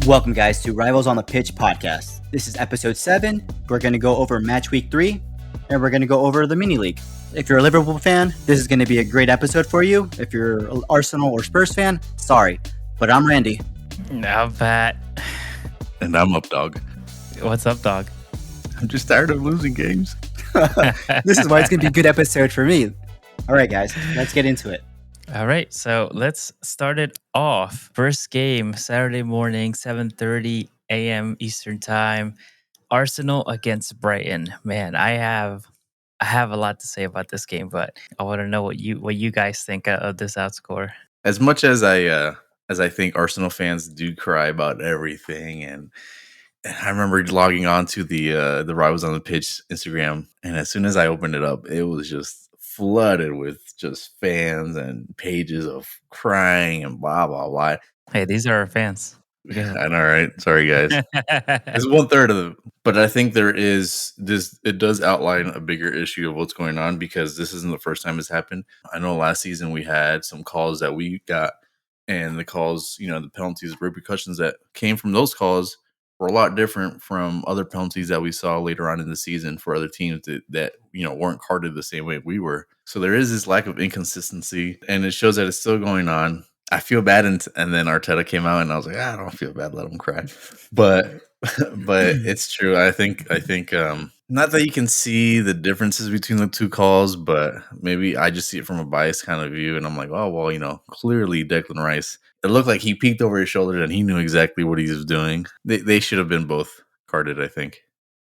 Welcome, guys, to Rivals on the Pitch podcast. This is episode 7. We're going to go over Matchweek 3, and we're going to go over the mini league. If you're a Liverpool fan, this is going to be a great episode for you. If you're an Arsenal or Spurs fan, sorry. But I'm Randy. Now, Pat. And I'm up, dog. What's up, dog? I'm just tired of losing games. This is why it's going to be a good episode for me. All right, guys, let's get into it. All right, so let's start it off. First game, Saturday morning, 7:30 a.m. Eastern Time. Arsenal against Brighton. Man, I have a lot to say about this game, but I want to know what you guys think of this outscore. As much as I think Arsenal fans do cry about everything, and I remember logging on to the Rivals on the Pitch Instagram, and as soon as I opened it up, it was just flooded with just fans and pages of crying and blah blah blah. Hey, these are our fans. Yeah. I know, right? Sorry, guys. It's 1/3 of them, but I think there is this. It does outline a bigger issue of what's going on because this isn't the first time it's happened. I know last season we had some calls that we got, and the calls, the penalties, repercussions that came from those calls were a lot different from other penalties that we saw later on in the season for other teams that weren't carded the same way we were. So there is this lack of inconsistency, and it shows that it's still going on. I feel bad, and then Arteta came out, and I was like, I don't feel bad. Let him cry, but it's true. I think not that you can see the differences between the two calls, but maybe I just see it from a biased kind of view, and I'm like, oh well, clearly Declan Rice. It looked like he peeked over his shoulder and he knew exactly what he was doing. They should have been both carded, I think.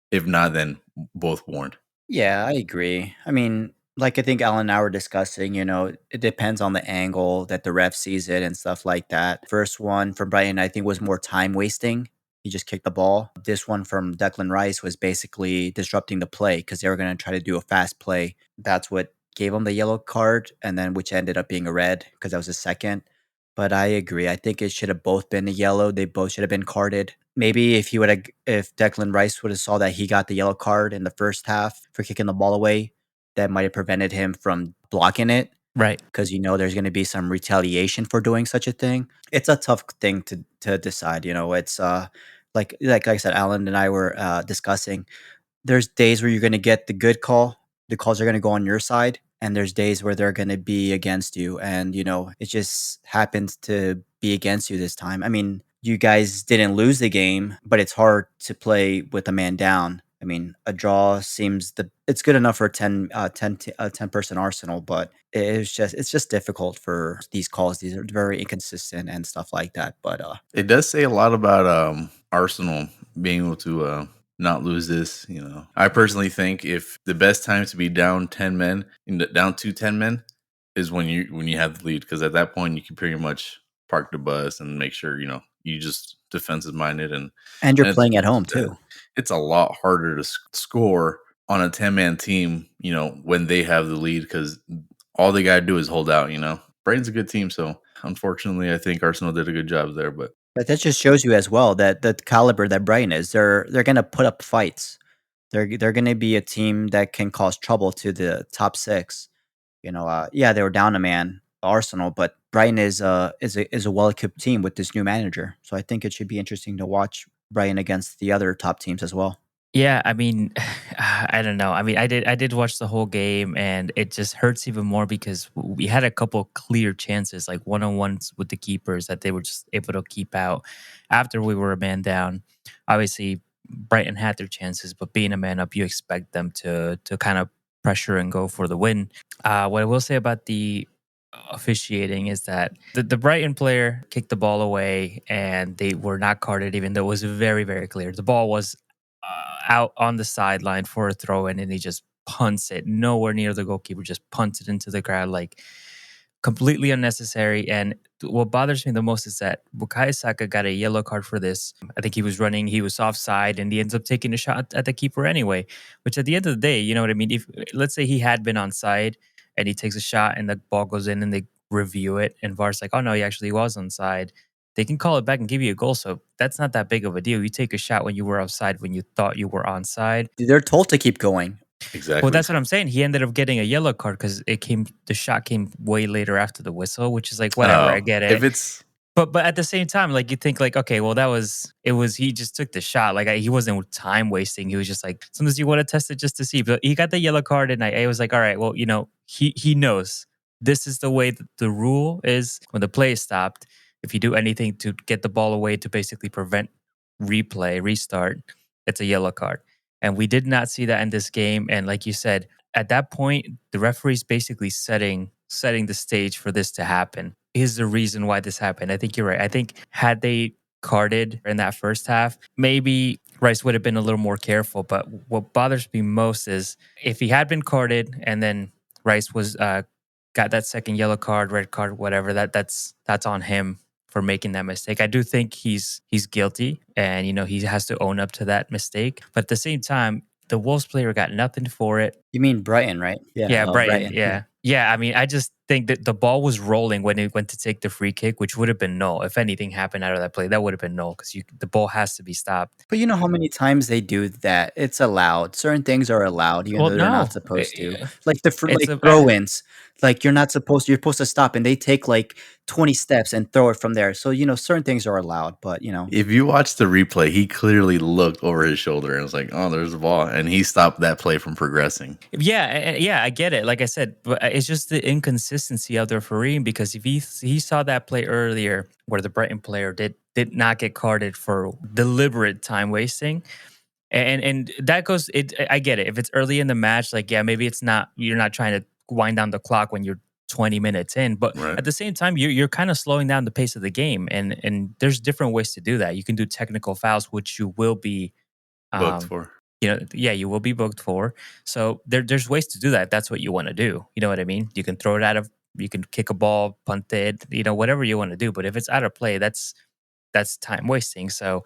If not, then both warned. Yeah, I agree. I mean, like I think Alan and I were discussing, it depends on the angle that the ref sees it and stuff like that. First one from Brighton, I think, was more time wasting. He just kicked the ball. This one from Declan Rice was basically disrupting the play because they were going to try to do a fast play. That's what gave him the yellow card, and then which ended up being a red because that was his second. But I agree. I think it should have both been a yellow. They both should have been carded. Maybe if Declan Rice would have saw that he got the yellow card in the first half for kicking the ball away, that might have prevented him from blocking it. Right. Because there's going to be some retaliation for doing such a thing. It's a tough thing to decide. It's like I said, Alan and I were discussing. There's days where you're going to get the good call. The calls are going to go on your side. And there's days where they're going to be against you. And, it just happens to be against you this time. I mean, you guys didn't lose the game, but it's hard to play with a man down. I mean, a draw seems it's good enough for a 10-person Arsenal, but it's just difficult for these calls. These are very inconsistent and stuff like that. But it does say a lot about Arsenal being able to not lose this. I personally think if the best time to be down 10 men, down to 10 men, is when you have the lead, because at that point you can pretty much park the bus and make sure you just defensive minded and you're playing at home too. It's a lot harder to score on a 10-man team, when they have the lead, because all they got to do is hold out. Brighton's a good team, so unfortunately, I think Arsenal did a good job there, but that just shows you as well that the caliber that Brighton is. They're going to put up fights. They're going to be a team that can cause trouble to the top 6. Yeah, they were down a man, Arsenal, but Brighton is a well-equipped team with this new manager. So I think it should be interesting to watch Brighton against the other top teams as well. Yeah, I mean, I don't know. I mean, I did watch the whole game, and it just hurts even more because we had a couple clear chances, like one-on-ones with the keepers that they were just able to keep out after we were a man down. Obviously, Brighton had their chances, but being a man up, you expect them to kind of pressure and go for the win. What I will say about the officiating is that the Brighton player kicked the ball away, and they were not carded, even though it was very, very clear. The ball was out on the sideline for a throw in, and he just punts it nowhere near the goalkeeper, just punts it into the crowd, like completely unnecessary. And what bothers me the most is that Bukayo Saka got a yellow card for this. I think he was running, he was offside, and he ends up taking a shot at the keeper anyway, which at the end of the day, you know what I mean? If let's say he had been onside and he takes a shot and the ball goes in and they review it and VAR's like, oh no, he actually was onside, they can call it back and give you a goal. So that's not that big of a deal. You take a shot when you were offside, when you thought you were onside. They're told to keep going. Exactly. Well, that's what I'm saying. He ended up getting a yellow card because the shot came way later after the whistle, which is like, whatever, I get it. But at the same time, like you think like, okay, well he just took the shot. Like he wasn't time wasting. He was just like sometimes you want to test it just to see. But he got the yellow card, and I was like, all right, well, he knows this is the way that the rule is when the play is stopped. If you do anything to get the ball away to basically prevent restart, it's a yellow card. And we did not see that in this game. And like you said, at that point, the referee's basically setting the stage for this to happen. Is the reason why this happened. I think you're right. I think had they carded in that first half, maybe Rice would have been a little more careful. But what bothers me most is if he had been carded and then Rice was got that second yellow card, red card, whatever. That's on him for making that mistake. I do think he's guilty, and he has to own up to that mistake. But at the same time, the Wolves player got nothing for it. You mean Brighton, right? Yeah, Yeah, Brighton. Brighton. Yeah. Yeah. I mean, I just think that the ball was rolling when it went to take the free kick, which would have been null. If anything happened out of that play, that would have been null because the ball has to be stopped. But you know how many times they do that? It's allowed. Certain things are allowed, even Well, though they're not no, supposed to. Like the it's like a throw-ins, like you're supposed to stop, and they take like 20 steps and throw it from there. So certain things are allowed, but If you watch the replay, he clearly looked over his shoulder and was like, "Oh, there's the ball," and he stopped that play from progressing. yeah, I get it. Like I said, but it's just the inconsistency of the refereeing because if he saw that play earlier where the Brighton player did not get carded for deliberate time wasting, and that goes. I get it. If it's early in the match, like yeah, maybe you're not trying to wind down the clock when you're 20 minutes in, but Right. at the same time, you're kind of slowing down the pace of the game, and there's different ways to do that. You can do technical fouls, which you will be. Booked Um, for. yeah, you will be booked for. So there's ways to do that. That's what you want to do. You know what I mean? You can throw it you can kick a ball, punt it, whatever you want to do. But if it's out of play, that's time wasting. So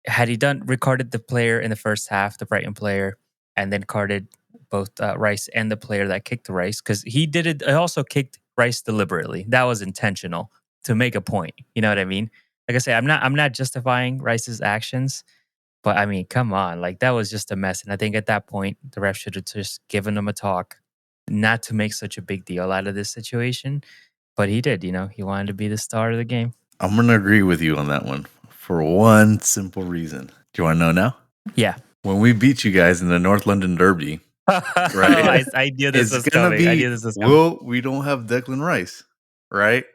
had he done recarded the player in the first half, the Brighton player, and then carded both Rice and the player that kicked Rice, because he did it. I also kicked Rice deliberately. That was intentional to make a point. You know what I mean? Like I say, I'm not justifying Rice's actions, but I mean, come on, like that was just a mess. And I think at that point, the ref should have just given him a talk, not to make such a big deal out of this situation. But he did. He wanted to be the star of the game. I'm gonna agree with you on that one for one simple reason. Do you want to know now? Yeah. When we beat you guys in the North London Derby, right? I knew this It's was gonna coming. I be knew this was coming. well, we don't have Declan Rice, right?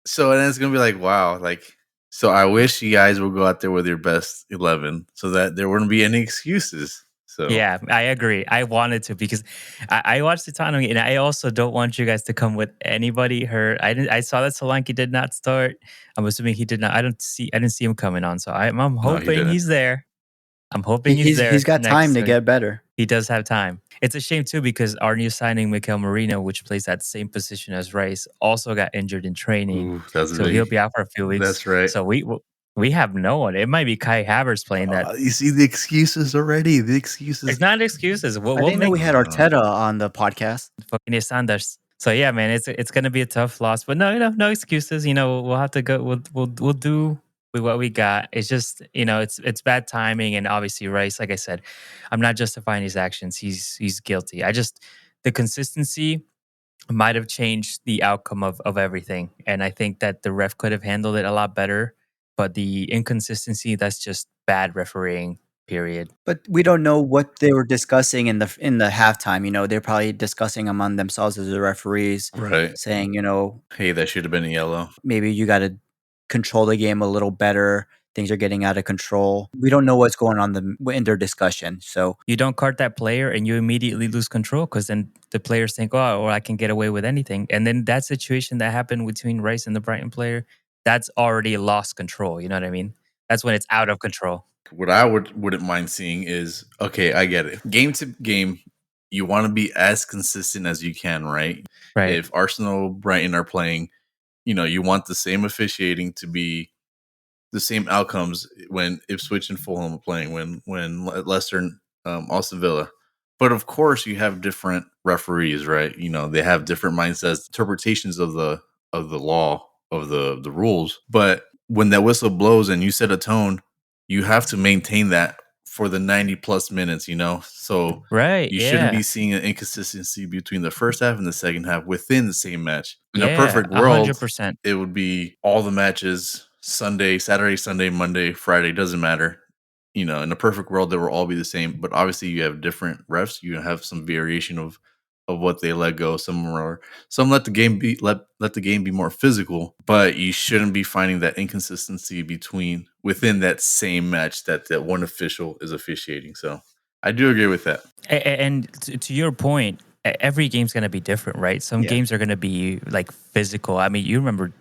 So then it's gonna be like, wow, like so I wish you guys would go out there with your best 11 so that there wouldn't be any excuses. So Yeah, I agree. I wanted to because I watched the Tottenham game, and I also don't want you guys to come with anybody hurt. I saw that Solanke did not start. I'm assuming he did not. I didn't see him coming on. So I'm no, he hoping didn't. he's there. I'm hoping he's he's there got time next. to get better. He does have time. It's a shame too because our new signing, Mikel Marino, which plays that same position as Rice, also got injured in training, Ooh, that's so he'll big. be out for a few weeks. That's right. So we have no one. It might be Kai Havertz playing that. You see the excuses already. The excuses. It's not excuses. I We'll didn't know make we had Arteta on the podcast. fucking Sanders. So yeah, man, it's gonna be a tough loss, but no excuses. We'll have to go. We'll do with what we got. It's just it's bad timing, and obviously Rice. Like I said, I'm not justifying his actions. He's guilty. The consistency might have changed the outcome of everything, and I think that the ref could have handled it a lot better. But the inconsistency, that's just bad refereeing. Period. But we don't know what they were discussing in the halftime. They're probably discussing among themselves as the referees, Right. saying, Hey, that should have been a yellow. maybe you got to control the game a little better. Things are getting out of control. We don't know what's going on in their discussion. So You don't card that player and you immediately lose control because then the players think, oh, or I can get away with anything. And then that situation that happened between Rice and the Brighton player, that's already lost control. You know what I mean? That's when it's out of control. What I wouldn't mind seeing is okay, I get it. Game to game, you want to be as consistent as you can, right? Right. If Arsenal, Brighton are playing, you want the same officiating to be the same outcomes when Ipswich and Fulham are playing, when Leicester and Aston Villa. But of course, you have different referees, right? They have different mindsets, interpretations of the law, of the rules. But when that whistle blows and you set a tone, you have to maintain that for the 90 plus minutes, So Right. you shouldn't Yeah. be seeing an inconsistency between the first half and the second half within the same match. In a Yeah. perfect A hundred world, percent. it would be all the matches Sunday, Saturday, Sunday, Monday, Friday, doesn't matter. In a perfect world, they will all be the same. But obviously, you have different refs. You have some variation of what they let go. Some let the game be let the game be more physical, but you shouldn't be finding that inconsistency within that same match that one official is officiating. So I do agree with that. And to your point, every game's going to be different, right? Some Yeah. games are going to be like physical. I mean, you remember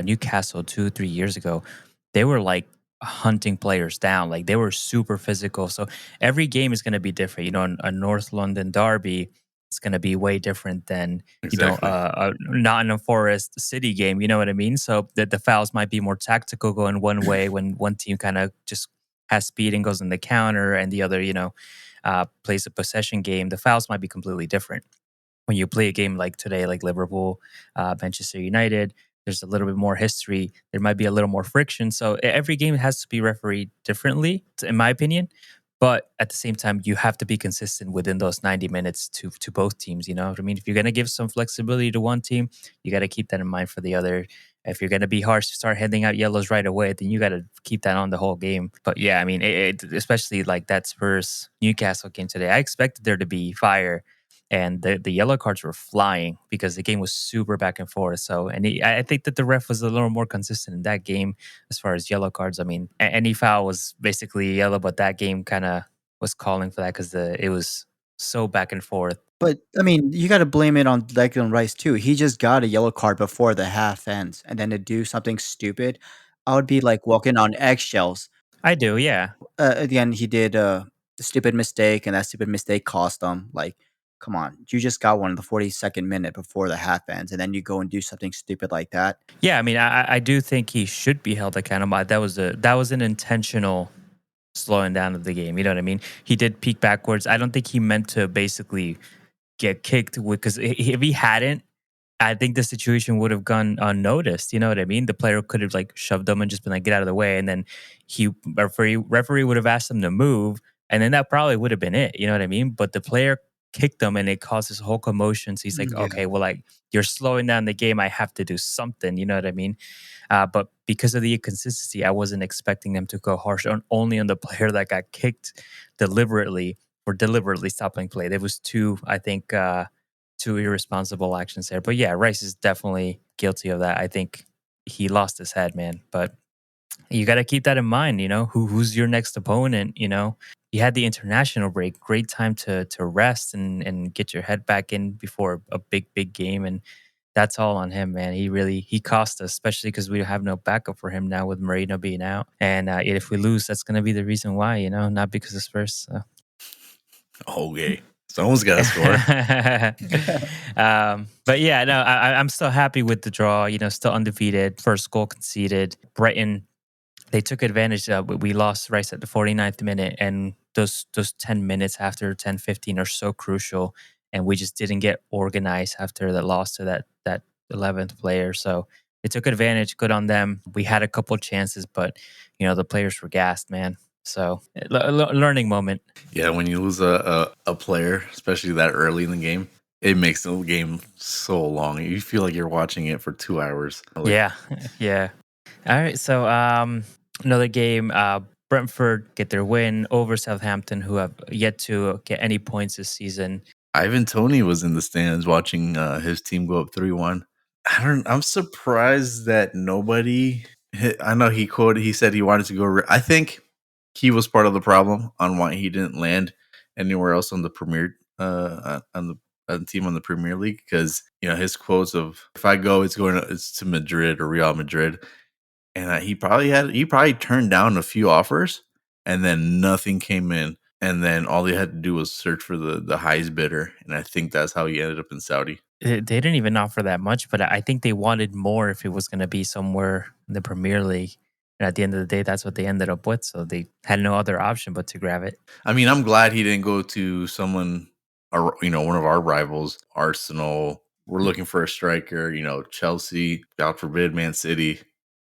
Newcastle 2 3 years ago, they were like hunting players down, like they were super physical. So every game is going to be different. A North London derby is going to be way different than Exactly. a Nottingham Forest City game. You know what I mean? So the fouls might be more tactical going one way when one team kind of just has speed and goes in the counter, and the other, plays a possession game. The fouls might be completely different. When you play a game like today, like Liverpool, Manchester United, there's a little bit more history. There might be a little more friction. So every game has to be refereed differently, in my opinion. But at the same time, you have to be consistent within those 90 minutes to both teams. You know what I mean? If you're going to give some flexibility to one team, you got to keep that in mind for the other. If you're going to be harsh, start handing out yellows right away, then you got to keep that on the whole game. But yeah, I mean, especially like that Spurs Newcastle game today, I expected there to be fire, and the yellow cards were flying because the game was super back and forth. So, and I think that the ref was a little more consistent in that game as far as yellow cards. I mean, any foul was basically yellow, but that game kind of was calling for that because it was so back and forth. But, I mean, you gotta blame it on Declan Rice too. He just got a yellow card before the half ends, and then to do something stupid, I would be, like, walking on eggshells. I do, yeah. Again, he did a stupid mistake, and that stupid mistake cost him. Like, come on, you just got one in the 42nd minute before the half ends, and then you go and do something stupid like that. Yeah, I mean, I do think he should be held accountable. That was an intentional slowing down of the game. You know what I mean? He did peek backwards. I don't think he meant to basically get kicked because if he hadn't, I think the situation would have gone unnoticed. You know what I mean? The player could have like shoved him and just been like, "Get out of the way," and then referee would have asked him to move, and then that probably would have been it. You know what I mean? But the player kicked him, and it caused this whole commotion. So he's like, Yeah. "Okay, well, like you're slowing down the game. I have to do something." You know what I mean? But because of the inconsistency, I wasn't expecting them to go harsh only on the player that got kicked deliberately or deliberately stopping play. There was two, I think. Two irresponsible actions there. But yeah, Rice is definitely guilty of that. I think he lost his head, man. But you got to keep that in mind. Who's your next opponent. You had the international break, great time to rest and get your head back in before a big game, and that's all on him, man. He cost us, especially because we have no backup for him now with Marino being out. And if we lose, that's going to be the reason why. Not because of Spurs. So. Okay. Someone's got to score. But yeah, no, I'm still happy with the draw. Still undefeated. First goal conceded. Brighton, they took advantage. We lost Rice at the 49th minute, and those 10 minutes after 10-15 are so crucial. And we just didn't get organized after the loss to that 11th player. So they took advantage. Good on them. We had a couple chances, but the players were gassed, man. So learning moment. Yeah, when you lose a player, especially that early in the game, it makes the game so long. You feel like you're watching it for 2 hours. Like, Yeah, yeah. All right, so another game. Brentford get their win over Southampton, who have yet to get any points this season. Ivan Tony was in the stands watching his team go up 3-1. I'm surprised that nobody I know he said he wanted to go. I think he was part of the problem on why he didn't land anywhere else on the Premier on the team on the Premier League, because his quotes of, if I go, it's to Madrid or Real Madrid. And he probably turned down a few offers, and then nothing came in, and then all he had to do was search for the highest bidder, and I think that's how he ended up in Saudi. They didn't even offer that much, but I think they wanted more if it was going to be somewhere in the Premier League. And at the end of the day, that's what they ended up with. So they had no other option but to grab it. I mean, I'm glad he didn't go to someone, or one of our rivals, Arsenal. We're looking for a striker, Chelsea, God forbid, Man City.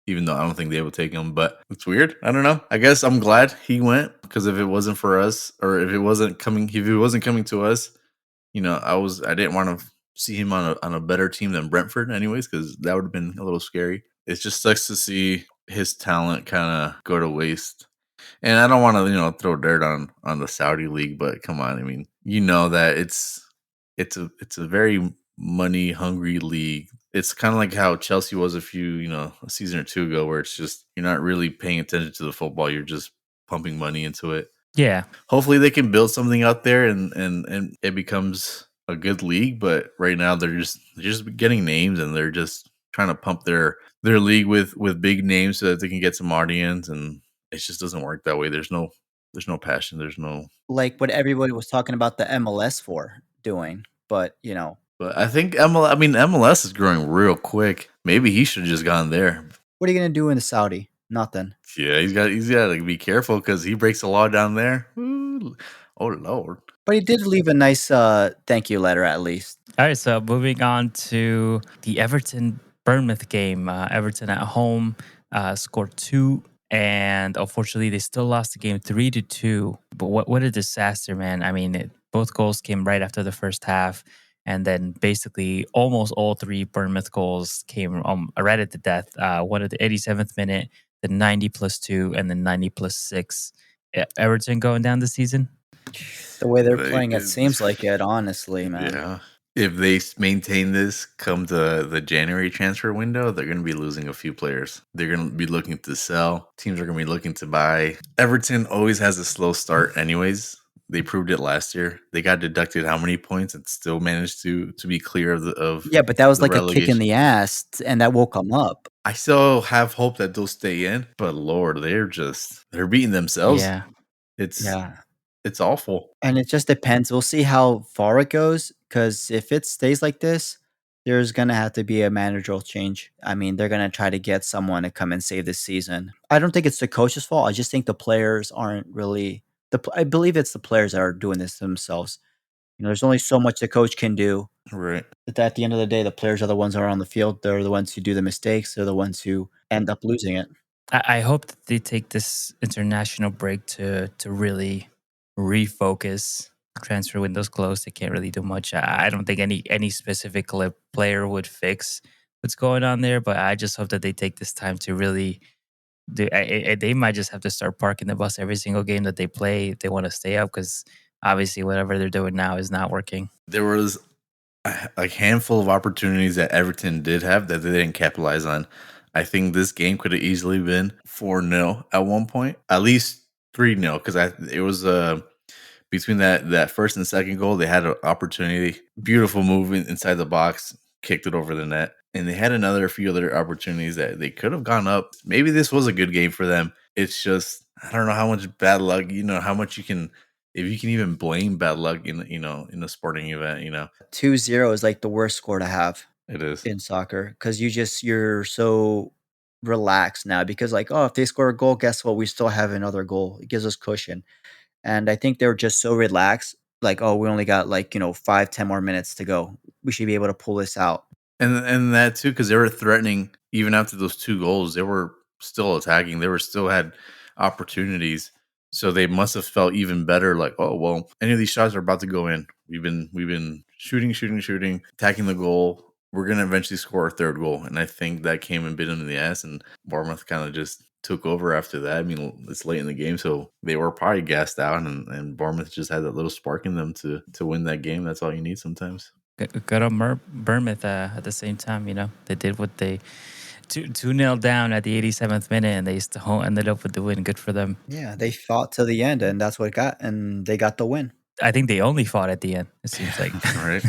even though I don't think they would take him. But it's weird. I don't know. I guess I'm glad he went, because if it wasn't for us, or if it wasn't coming to us, I didn't want to see him on a better team than Brentford, anyways, because that would have been a little scary. It just sucks to see his talent kind of go to waste. And I don't want to, throw dirt on the Saudi league, but come on, I mean, that it's a very money hungry league. It's kind of like how Chelsea was a season or two ago, where it's just you're not really paying attention to the football, you're just pumping money into it. Yeah. Hopefully they can build something out there, and it becomes a good league, but right now they're just getting names, and they're just trying to pump their league with big names so that they can get some audience, and it just doesn't work that way. There's no passion, there's no. Like what everybody was talking about the MLS for doing, but But I think MLS is growing real quick. Maybe he should have just gone there. what are you gonna do in the Saudi? Nothing. Yeah, he's got to be careful, because he breaks the law down there. Ooh, oh Lord. But he did leave a nice thank you letter at least. All right, so moving on to the Everton Bournemouth game. Everton at home scored 2, and unfortunately, they still lost the game 3-2. But what a disaster, man! I mean, both goals came right after the first half, and then basically almost all 3 Bournemouth goals came right at the death. One at the 87th minute, the 90+2, and the 90+6. Everton going down this season. The way they're playing, it seems like it. Honestly, man. Yeah. If they maintain this come to the January transfer window, they're going to be losing a few players. They're going to be looking to sell. Teams are going to be looking to buy. Everton always has a slow start anyways. They proved it last year. They got deducted how many points and still managed to be clear of Yeah, but that was the like a kick in relegation. the ass, and that woke them up. I still have hope that they'll stay in, but Lord, they're beating themselves. Yeah. It's Yeah. it's awful. And it just depends. We'll see how far it goes, because if it stays like this, there's going to have to be a managerial change. I mean, they're going to try to get someone to come and save this season. I don't think it's the coach's fault. I just think the players aren't really I believe it's the players that are doing this to themselves. There's only so much the coach can do. Right. But at the end of the day, the players are the ones that are on the field. They're the ones who do the mistakes. They're the ones who end up losing it. I hope that they take this international break to really refocus. Transfer window's closed. They can't really do much. I don't think any specific player would fix what's going on there, but I just hope that they take this time to really do. They might just have to start parking the bus every single game that they play if they want to stay up, because obviously whatever they're doing now is not working. There was a handful of opportunities that Everton did have that they didn't capitalize on. I think this game could have easily been 4-0 at one point, at least 3-0, because it was between that first and second goal, they had an opportunity. Beautiful movement inside the box, kicked it over the net. And they had a few other opportunities that they could have gone up. Maybe this was a good game for them. It's just, I don't know how much bad luck, how much if you can even blame bad luck in a sporting event, 2-0 is like the worst score to have it is. in soccer, because you're so relaxed now, because like, oh, if they score a goal, guess what? We still have another goal. It gives us cushion. And I think they were just so relaxed, like, oh, we only got 5-10 more minutes to go. We should be able to pull this out. And that too, because they were threatening even after those 2 goals. They were still attacking. They were still had opportunities. So they must have felt even better. Like, oh well, any of these shots are about to go in. We've been shooting, attacking the goal. We're gonna eventually score a 3rd goal, and I think that came and bit them in the ass. And Bournemouth kind of just took over after that. I mean, it's late in the game, so they were probably gassed out, and Bournemouth just had that little spark in them to win that game. That's all you need sometimes. Good on Bournemouth at the same time. They did what they 2-0 down at the 87th minute, and they still ended up with the win. Good for them. Yeah, they fought to the end, and that's what they got the win. I think they only fought at the end, it seems like. Right.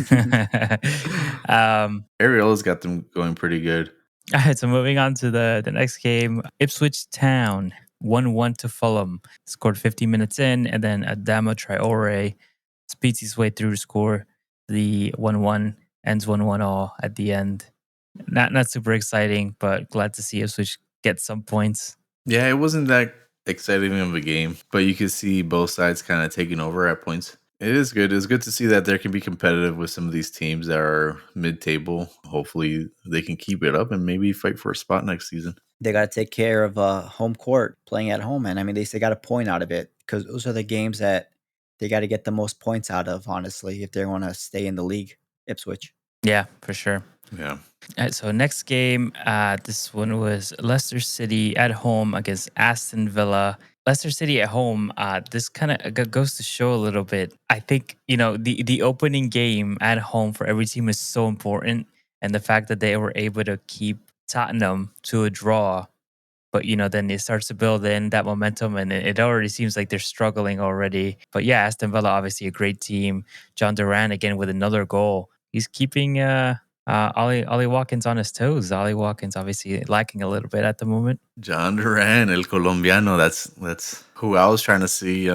Ariola's got them going pretty good. All right, so moving on to the next game. Ipswich Town 1-1 to Fulham. Scored 50 minutes in, and then Adama Traore speeds his way through to score the 1-1. Ends 1-1 all at the end. Not super exciting, but glad to see Ipswich get some points. Yeah, it wasn't that exciting of a game, but you could see both sides kind of taking over at points. It is good. It's good to see that there can be competitive with some of these teams that are mid-table. Hopefully they can keep it up and maybe fight for a spot next season. They got to take care of home court playing at home, and I mean they got a point out of it because those are the games that they got to get the most points out of. Honestly, if they want to stay in the league, Ipswich. Yeah, for sure. Yeah. All right, so next game, this one was Leicester City at home against Aston Villa. Leicester City at home. This kind of goes to show a little bit. I think the opening game at home for every team is so important, and the fact that they were able to keep Tottenham to a draw, but then it starts to build in that momentum, and it already seems like they're struggling already. But yeah, Aston Villa obviously a great team. John Duran again with another goal. He's keeping Ollie Watkins on his toes. Ollie Watkins obviously lacking a little bit at the moment. John Duran, El Colombiano. That's who I was trying to see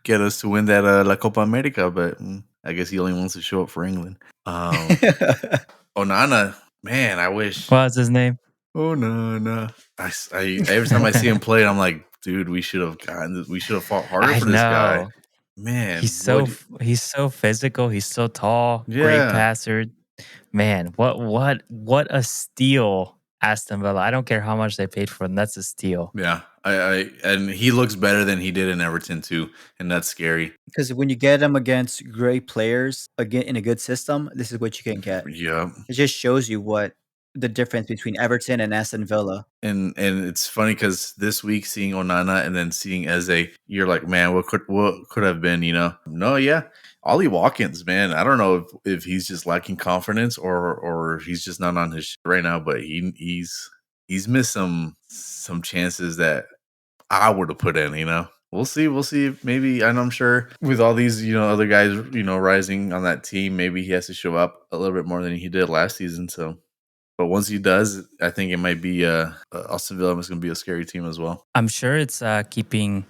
get us to win that La Copa America, but I guess he only wants to show up for England. Onana, man, I wish. What's his name? Onana. I every time I see him play, I'm like, dude, we should have gotten this. We should have fought harder I for this guy. know. Man, He's so physical. He's so tall. Great yeah. passer. Man, what a steal, Aston Villa. I don't care how much they paid for him. That's a steal. Yeah, and he looks better than he did in Everton too, and that's scary. Because when you get them against great players again in a good system, this is what you can get. Yeah, It just shows you what the difference between Everton and Aston Villa. and it's funny because this week seeing Onana and then seeing Eze, you're like, man, what could have been, No, yeah, Ollie Watkins, man. I don't know if he's just lacking confidence or he's just not on his shit right now, but he's missed some chances that I would have put in. We'll see. We'll see. Maybe, and I'm sure with all these, other guys, rising on that team, maybe he has to show up a little bit more than he did last season. So, but once he does, I think it might be Austin Villa is going to be a scary team as well. I'm sure it's keeping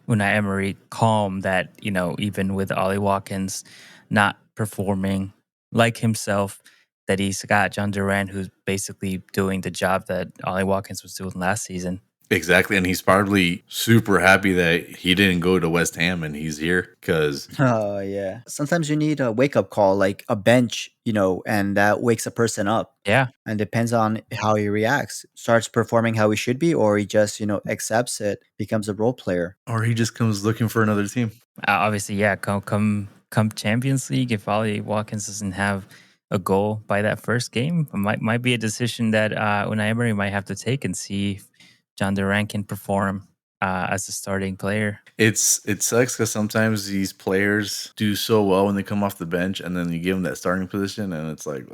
Unai Emery calm that, even with Ollie Watkins not performing like himself, that he's got John Duran who's basically doing the job that Ollie Watkins was doing last season. Exactly, and he's probably super happy that he didn't go to West Ham and he's here because Oh yeah. Sometimes you need a wake up call, like a bench, and that wakes a person up. Yeah. And depends on how he reacts. Starts performing how he should be, or he just, accepts it, becomes a role player. or he just comes looking for another team. Obviously, yeah, come Champions League, if Ollie Watkins doesn't have a goal by that first game, it might be a decision that Unai Emery might have to take and see if John Duran can perform as a starting player. It sucks because sometimes these players do so well when they come off the bench, and then you give them that starting position, and it's like,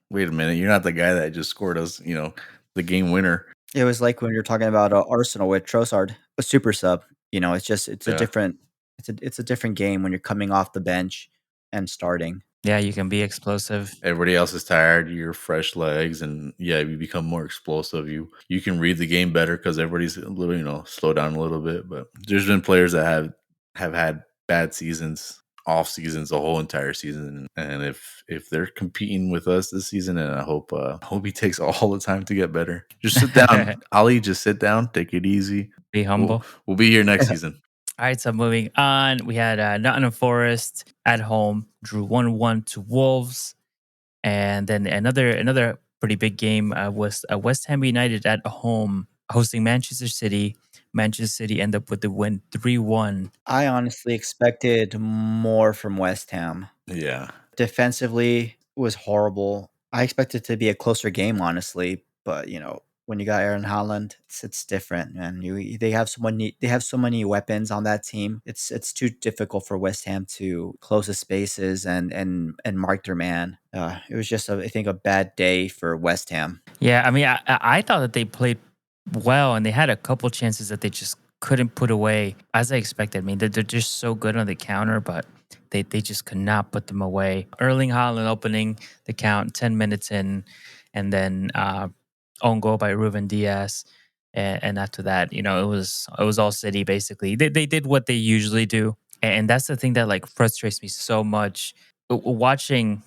wait a minute, you're not the guy that just scored us, the game winner. It was like when you're talking about Arsenal with Trossard, a super sub. It's a Yeah. different it's a different game when you're coming off the bench and starting. Yeah, you can be explosive. Everybody else is tired. You're fresh legs, and yeah, you become more explosive. You can read the game better because everybody's a little, slow down a little bit. But there's been players that have had bad seasons, off seasons, the whole entire season. And if they're competing with us this season, and I hope he takes all the time to get better. Just sit down, Ali. Just sit down, take it easy. Be humble. We'll be here next season. All right, so moving on, we had Nottingham Forest at home drew 1-1 to Wolves, and then another pretty big game was West Ham United at home hosting Manchester City. Manchester City end up with the win 3-1. I honestly expected more from West Ham. Yeah. Defensively was horrible. I expected it to be a closer game, honestly, but when you got Aaron Holland, it's different, man. They have so many weapons on that team. It's too difficult for West Ham to close the spaces and mark their man. It was just I think a bad day for West Ham. Yeah, I mean, I thought that they played well, and they had a couple chances that they just couldn't put away as I expected. I mean, they're just so good on the counter, but they just could not put them away. Erling Haaland opening the count 10 minutes in, and then own goal by Ruben Diaz. And after that, it was all City basically. They did what they usually do, and that's the thing that like frustrates me so much. Watching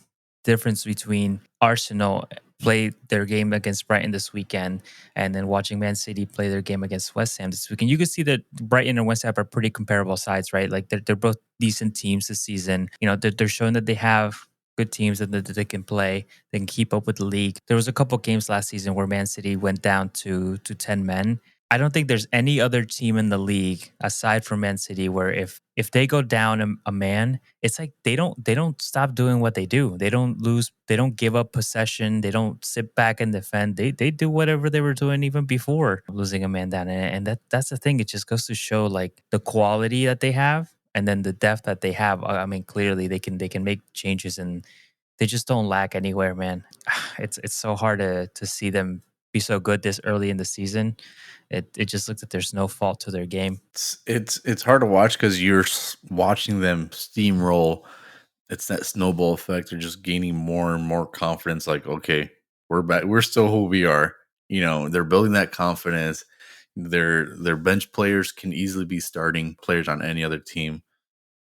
difference between Arsenal play their game against Brighton this weekend, and then watching Man City play their game against West Ham this weekend, you can see that Brighton and West Ham are pretty comparable sides, right? Like they're both decent teams this season. They're showing that they have good teams that they can play. They can keep up with the league. There was a couple games last season where Man City went down to 10 men. I don't think there's any other team in the league aside from Man City where if they go down a man, it's like they don't stop doing what they do. They don't lose. They don't give up possession. They don't sit back and defend. They do whatever they were doing even before losing a man down. And that's the thing. It just goes to show like the quality that they have and then the depth that they have. I mean, clearly they can make changes and they just don't lack anywhere, man. It's so hard to see them be so good this early in the season. It just looks like there's no fault to their game. It's hard to watch because you're watching them steamroll. It's that snowball effect. They're just gaining more and more confidence. Like, okay, we're back. We're still who we are. They're building that confidence. Their bench players can easily be starting players on any other team.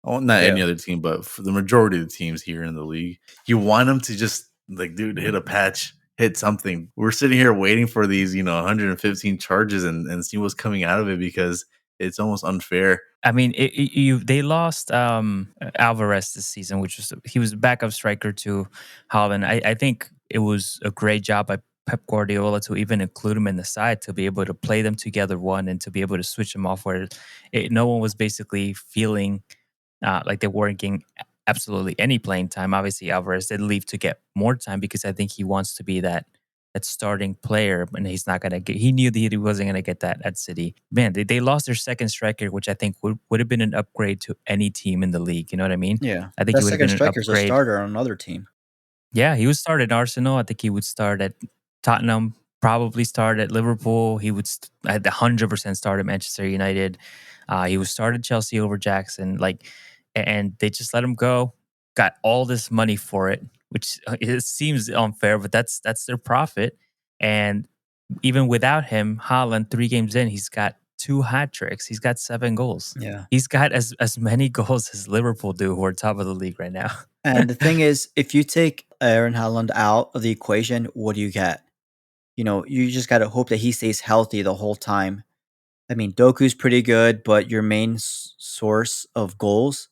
Oh, not Yeah. any other team, but for the majority of the teams here in the league, you want them to just like, dude, hit a patch, hit something. We're sitting here waiting for these, 115 charges and see what's coming out of it because it's almost unfair. I mean, they lost Alvarez this season, which was he was backup striker to Holland. I think it was a great job by Pep Guardiola to even include him in the side to be able to play them together and to be able to switch them off where no one was basically feeling like they weren't getting absolutely any playing time. Obviously, Alvarez did leave to get more time because I think he wants to be that starting player, and he's not gonna get. He knew that he wasn't gonna get that at City. Man, they lost their second striker, which I think would have been an upgrade to any team in the league. You know what I mean? Yeah. I think That it would have second been an striker's a upgrade. starter on another team. Yeah, he would start at Arsenal. I think he would start at Tottenham. Probably start at Liverpool. He would at 100% start at Manchester United. He would start at Chelsea over Jackson. And they just let him go. Got all this money for it, which it seems unfair, but that's their profit. And even without him, Haaland 3 games in, he's got 2 hat tricks. He's got 7 goals. Yeah. He's got as many goals as Liverpool do, who are top of the league right now. And the thing is, if you take Aaron Haaland out of the equation, what do you get? You just got to hope that he stays healthy the whole time. I mean, Doku's pretty good, but your main source of goals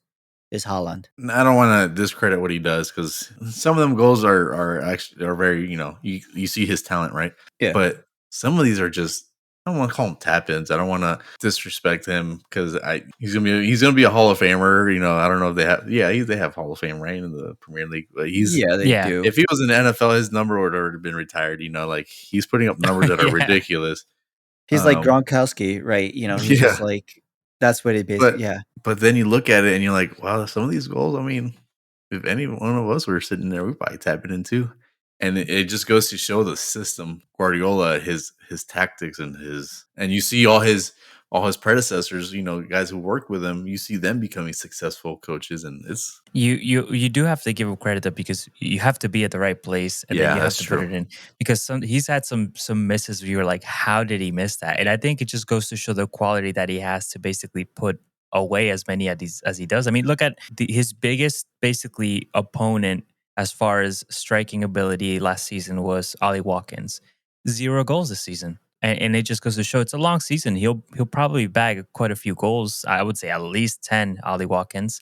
is Haaland. I don't want to discredit what he does because some of them goals are actually very, you see his talent, right? Yeah. But some of these are just, I don't want to call them tap ins. I don't want to disrespect him because he's gonna be a Hall of Famer. I don't know if they have they have Hall of Fame right in the Premier League, but They do. if he was in the NFL, his number would have been retired. Like he's putting up numbers that are ridiculous. He's like Gronkowski, right? He's just like that's what he basically. But then you look at it and you're like, wow, some of these goals. I mean, if any one of us were sitting there, we'd probably tap it in too. And it just goes to show the system, Guardiola, his tactics and you see all his predecessors, guys who worked with him, you see them becoming successful coaches, and it's you do have to give him credit though because you have to be at the right place and then you have to put it in because he's had some misses where you're like, how did he miss that? And I think it just goes to show the quality that he has to basically put away as many as he does. I mean, look at his biggest basically opponent as far as striking ability last season was Ollie Watkins. 0 goals this season. And it just goes to show it's a long season. He'll probably bag quite a few goals. I would say at least 10 Ollie Watkins.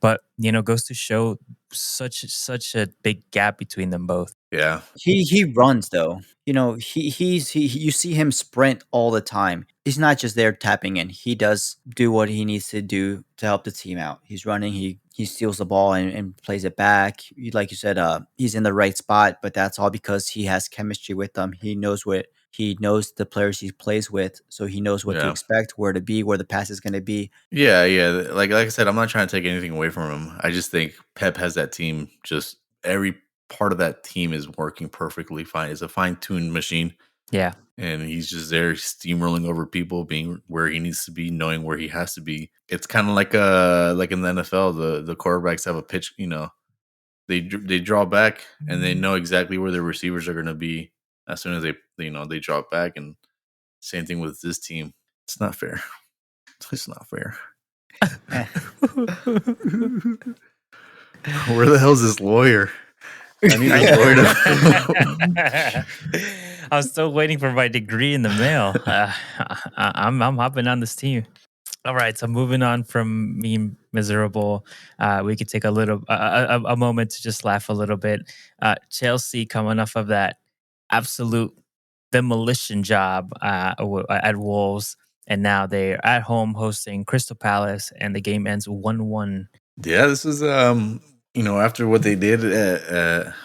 But, goes to show such a big gap between them both. Yeah. He runs though. You see him sprint all the time. He's not just there tapping in. He does do what he needs to do to help the team out. He's running, he steals the ball and plays it back. Like you said, he's in the right spot, but that's all because he has chemistry with them. He knows the players he plays with, so he knows what to expect, where to be, where the pass is going to be. Yeah. Like I said, I'm not trying to take anything away from him. I just think Pep has that team. Just every part of that team is working perfectly fine. It's a fine-tuned machine. Yeah. And he's just there steamrolling over people, being where he needs to be, knowing where he has to be. It's kind of like in the NFL, the quarterbacks have a pitch. They draw back and they know exactly where their receivers are going to be as soon as they draw back. And same thing with this team. It's not fair. It's not fair. Where the hell's this lawyer? I need a lawyer to. I'm still waiting for my degree in the mail. I'm hopping on this team. All right, so moving on from me miserable, we could take a moment to just laugh a little bit. Chelsea coming off of that absolute demolition job at Wolves, and now they're at home hosting Crystal Palace, and the game ends 1-1. Yeah, this is after what they did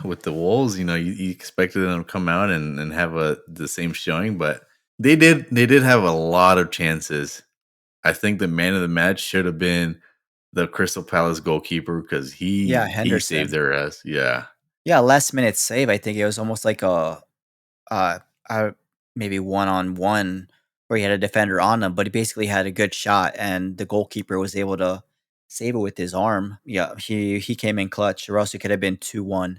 with the Wolves, you expected them to come out and have the same showing, but they did have a lot of chances. I think the man of the match should have been the Crystal Palace goalkeeper because Yeah, he saved Henderson. their ass. Yeah. Yeah, last minute save. I think it was almost like uh, uh maybe one on one where he had a defender on him, but he basically had a good shot, and the goalkeeper was able to save it with his arm. Yeah, he came in clutch, or else it could have been 2-1.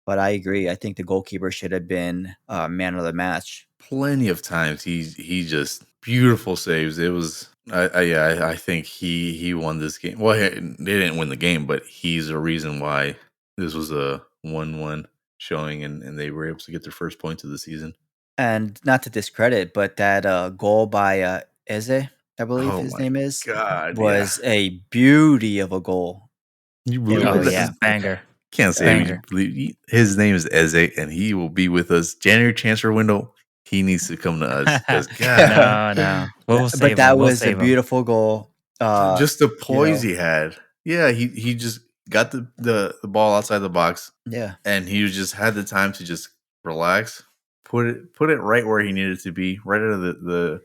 But I agree. I think the goalkeeper should have been man of the match. Plenty of times he just beautiful saves. It was I think he won this game. Well, they didn't win the game, but he's the reason why this was a 1-1 showing, and they were able to get their first points of the season. And not to discredit, but that goal by Eze, I believe Oh his my name is, god, yeah. was a beauty of a goal. You It believe Oh that? yeah, was banger, Can't say it. You banger. believe his name is Eze, and he will be with us January transfer window. He needs to come to us because God, No, no, we'll but save him. that We'll was a save him. beautiful goal. just the You poise know, he had. Yeah, he just got the ball outside the box, yeah, and he just had the time to just relax, put it right where he needed to be, right out of the the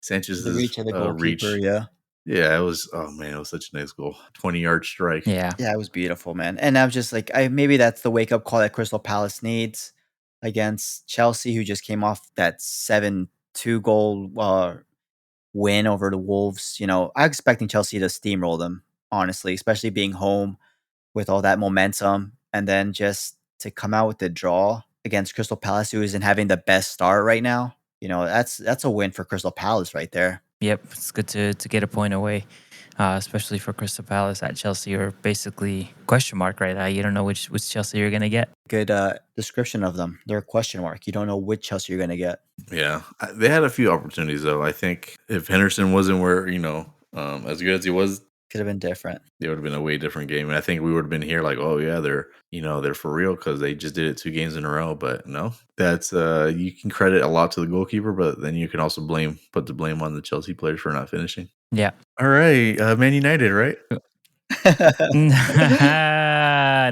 Sanchez's reach of the goalkeeper, reach. yeah. Yeah, it was. Oh man, it was such a nice goal. 20-yard strike. Yeah. Yeah, it was beautiful, man. And I was just like, I maybe that's the wake up call that Crystal Palace needs against Chelsea, who just came off that 7-2 goal win over the Wolves. I'm expecting Chelsea to steamroll them, honestly, especially being home with all that momentum, and then just to come out with the draw against Crystal Palace, who isn't having the best start right now. That's a win for Crystal Palace right there. Yep, it's good to get a point away, especially for Crystal Palace at Chelsea, or basically question mark right now. You don't know which Chelsea you're gonna get. Good description of them. They're a question mark. You don't know which Chelsea you're going to get. Yeah, they had a few opportunities though. I think if Henderson wasn't where as good as he was, Could have been different. it would have been a way different game. And I think we would have been here like, oh yeah, they're for real because they just did it 2 games in a row. But no, that's you can credit a lot to the goalkeeper, but then you can also put the blame on the Chelsea players for not finishing. Yeah. All right, Man United, right?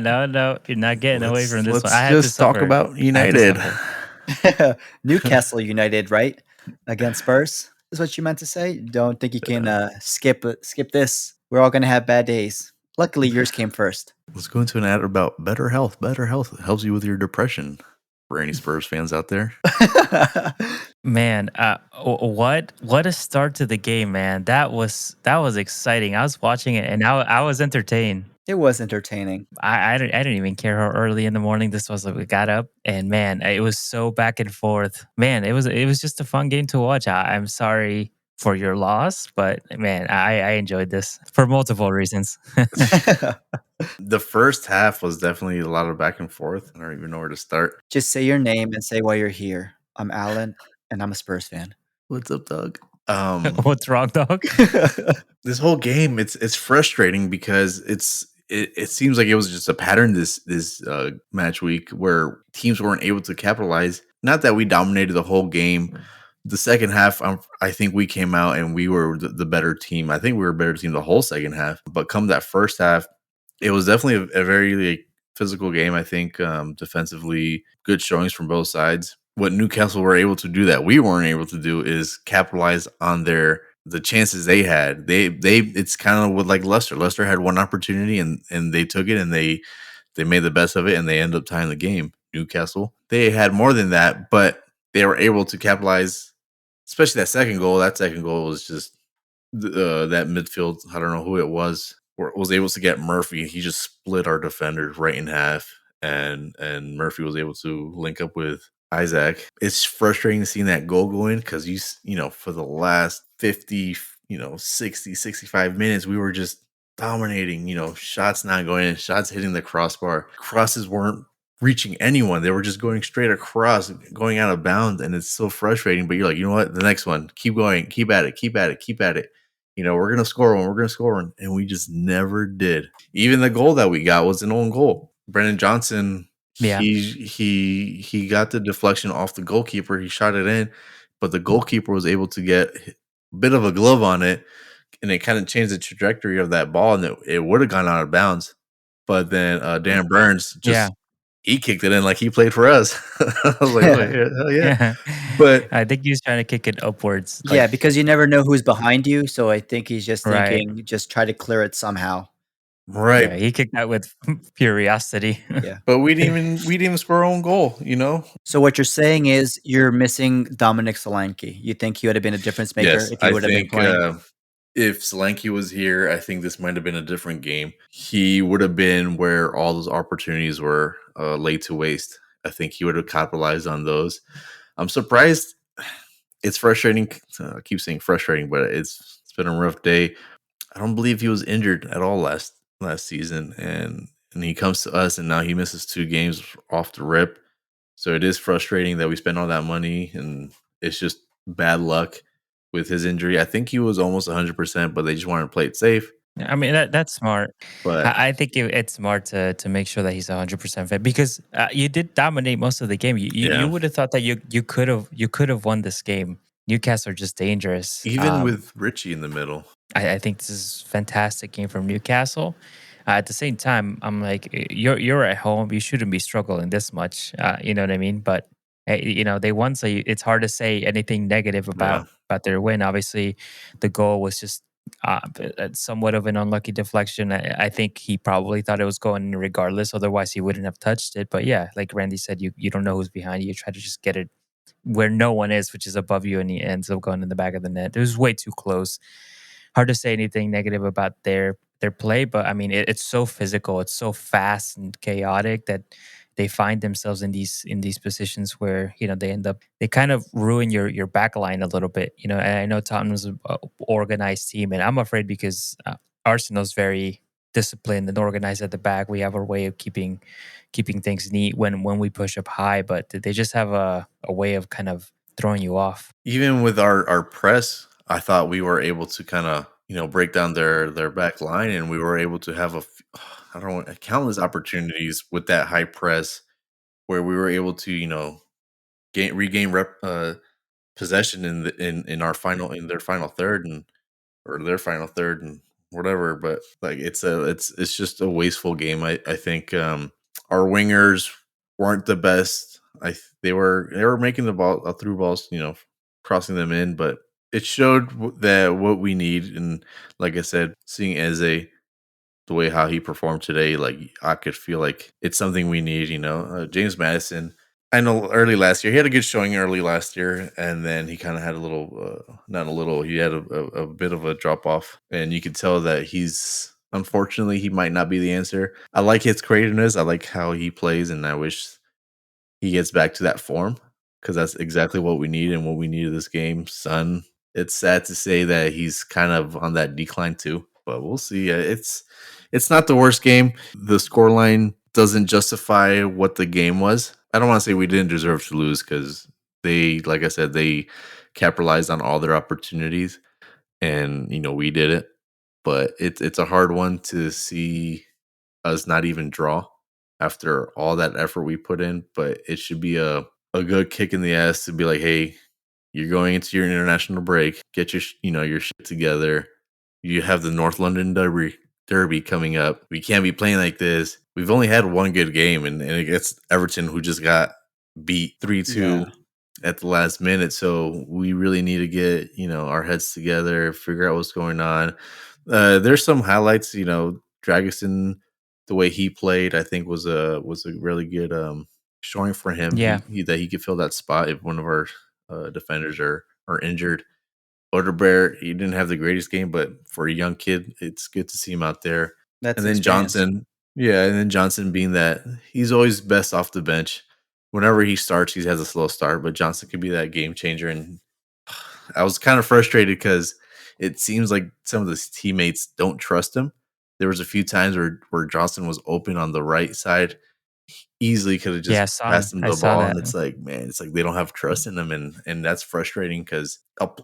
No, no, you're not getting away from this one. I Let's had to just talk suffer. about I had to United. suffer. Newcastle United, right? Against Spurs is what you meant to say. Don't think you can skip this. We're all going to have bad days. Luckily, yours came first. Let's go into an ad about better health. Better health helps you with your depression. For any Spurs fans out there, Man, what a start to the game, man. That was exciting. I was watching it and I was entertained. It was entertaining. I didn't even care how early in the morning this was. Like, we got up and man, it was so back and forth. Man, it was just a fun game to watch. I'm sorry for your loss, but man, I enjoyed this for multiple reasons. the first half was definitely a lot of back and forth. I don't even know where to start. Just say your name and say why you're here. I'm Alan, and I'm a Spurs fan. What's up, Doug? What's wrong, dog? This whole game, it's frustrating because it seems like it was just a pattern this match week where teams weren't able to capitalize. Not that we dominated the whole game. The second half, I think we came out and we were the better team. I think we were a better team the whole second half. But come that first half, it was definitely a very physical game. I think defensively, good showings from both sides. What Newcastle were able to do that we weren't able to do is capitalize on the chances they had. They it's kind of with like Leicester. Leicester had one opportunity and they took it and they made the best of it and they ended up tying the game. Newcastle, they had more than that, but they were able to capitalize, especially that second goal. That second goal was just that midfield. I don't know who it was able to get Murphy. He just split our defenders right in half, and Murphy was able to link up with Isaac. It's frustrating seeing that goal go in because for the last 50, 60, 65 minutes, we were just dominating, shots not going in, shots hitting the crossbar. Crosses weren't reaching anyone. They were just going straight across, going out of bounds. And it's so frustrating. But you're like, you know what? The next one, keep going, keep at it, keep at it, keep at it. we're gonna score one, we're gonna score one, and we just never did. Even the goal that we got was an own goal. Brennan Johnson, Yeah. he got the deflection off the goalkeeper. He shot it in, but the goalkeeper was able to get a bit of a glove on it, and it kind of changed the trajectory of that ball, and it would have gone out of bounds. But then Dan Burns Yeah. he kicked it in like he played for us. I was like, oh yeah, hell yeah. But I think he's trying to kick it upwards. Yeah, Like, because you never know who's behind you, so I think he's just right. thinking, just try to clear it somehow. right, Yeah, he kicked that with curiosity. Yeah. but we didn't even score our own goal. So what you're saying is you're missing Dominic Solanke. You think he would have been a difference maker Yes, if he I would have been think playing? if Solanke was here, I think this might have been a different game. He would have been where all those opportunities were laid to waste. I think he would have capitalized on those. I'm surprised. It's frustrating. I keep saying frustrating, but it's been a rough day. I don't believe he was injured at all last season, and he comes to us, and now he misses 2 games off the rip. So it is frustrating that we spend all that money, and it's just bad luck with his injury. I think he was almost 100%, but they just wanted to play it safe. I mean, that's smart. But I think it's smart to make sure that he's 100% fit because you did dominate most of the game. You yeah, would have thought that you could have won this game. Newcastle are just dangerous. even with Richie in the middle, I think this is a fantastic game from Newcastle. At the same time, I'm like, you're at home. You shouldn't be struggling this much. You know what I mean? But they won, so it's hard to say anything negative yeah. about their win. Obviously, the goal was just somewhat of an unlucky deflection. I think he probably thought it was going in regardless. Otherwise, he wouldn't have touched it. But yeah, like Randy said, you don't know who's behind you. You try to just get it where no one is, which is above you, and he ends up going in the back of the net. It was way too close. Hard to say anything negative about their play, but I mean, it's so physical, it's so fast and chaotic that they find themselves in these positions where they kind of ruin your back line a little bit. And I know Tottenham's a organized team, and I'm afraid because Arsenal's very disciplined and organized at the back. We have our way of keeping things neat when we push up high, but they just have a way of kind of throwing you off. Even with our press, I thought we were able to kind of break down their back line, and we were able to have I don't know, countless opportunities with that high press where we were able to regain possession in our final in their final third and or their final third and whatever. But like it's just a wasteful game. I think our wingers weren't the best. They were making the ball through balls, crossing them in, but it showed that what we need. And like I said, seeing Eze the way how he performed today, like I could feel like it's something we need. James Madison. I know early last year he had a good showing early last year, and then he kind of had a little, not a little, he had a bit of a drop off, and you could tell that unfortunately he might not be the answer. I like his creativeness, I like how he plays, and I wish he gets back to that form because that's exactly what we need and what we needed this game. Son, it's sad to say that he's kind of on that decline too, but we'll see. It's not the worst game. The scoreline doesn't justify what the game was. I don't want to say we didn't deserve to lose because like I said, they capitalized on all their opportunities, and we did it. But it's a hard one to see us not even draw after all that effort we put in. But it should be a good kick in the ass to be like, hey, you're going into your international break. Get your shit together. You have the North London Derby coming up. We can't be playing like this. We've only had one good game, and against Everton, who just got beat 3-2 Yeah. at the last minute. So we really need to get our heads together, figure out what's going on. There's some highlights. Dragusin, the way he played, I think was a really good showing for him. Yeah. That he could fill that spot if one of our defenders are injured. Oderbear, he didn't have the greatest game, but for a young kid, it's good to see him out there. That's And then experience. Johnson, yeah, and then Johnson being that he's always best off the bench. Whenever he starts, he has a slow start, but Johnson could be that game changer. And I was kind of frustrated because it seems like some of his teammates don't trust him. There was a few times where Johnson was open on the right side, easily could have Yeah, just passed him I the saw ball, that. and it's like, man, it's like they don't have trust in him, and that's frustrating because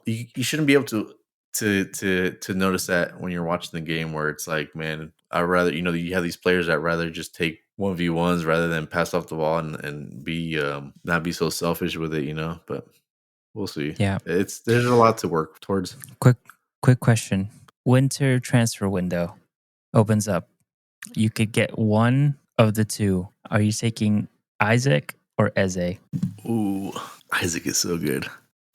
you shouldn't be able to to notice that when you're watching the game, where it's like, man, I rather you have these players that rather just take 1v1s rather than pass off the ball and be not be so selfish with it, But we'll see. Yeah. There's a lot to work towards. Quick question. Winter transfer window opens up. You could get one of the two. Are you taking Isaac or Eze? Ooh, Isaac is so good.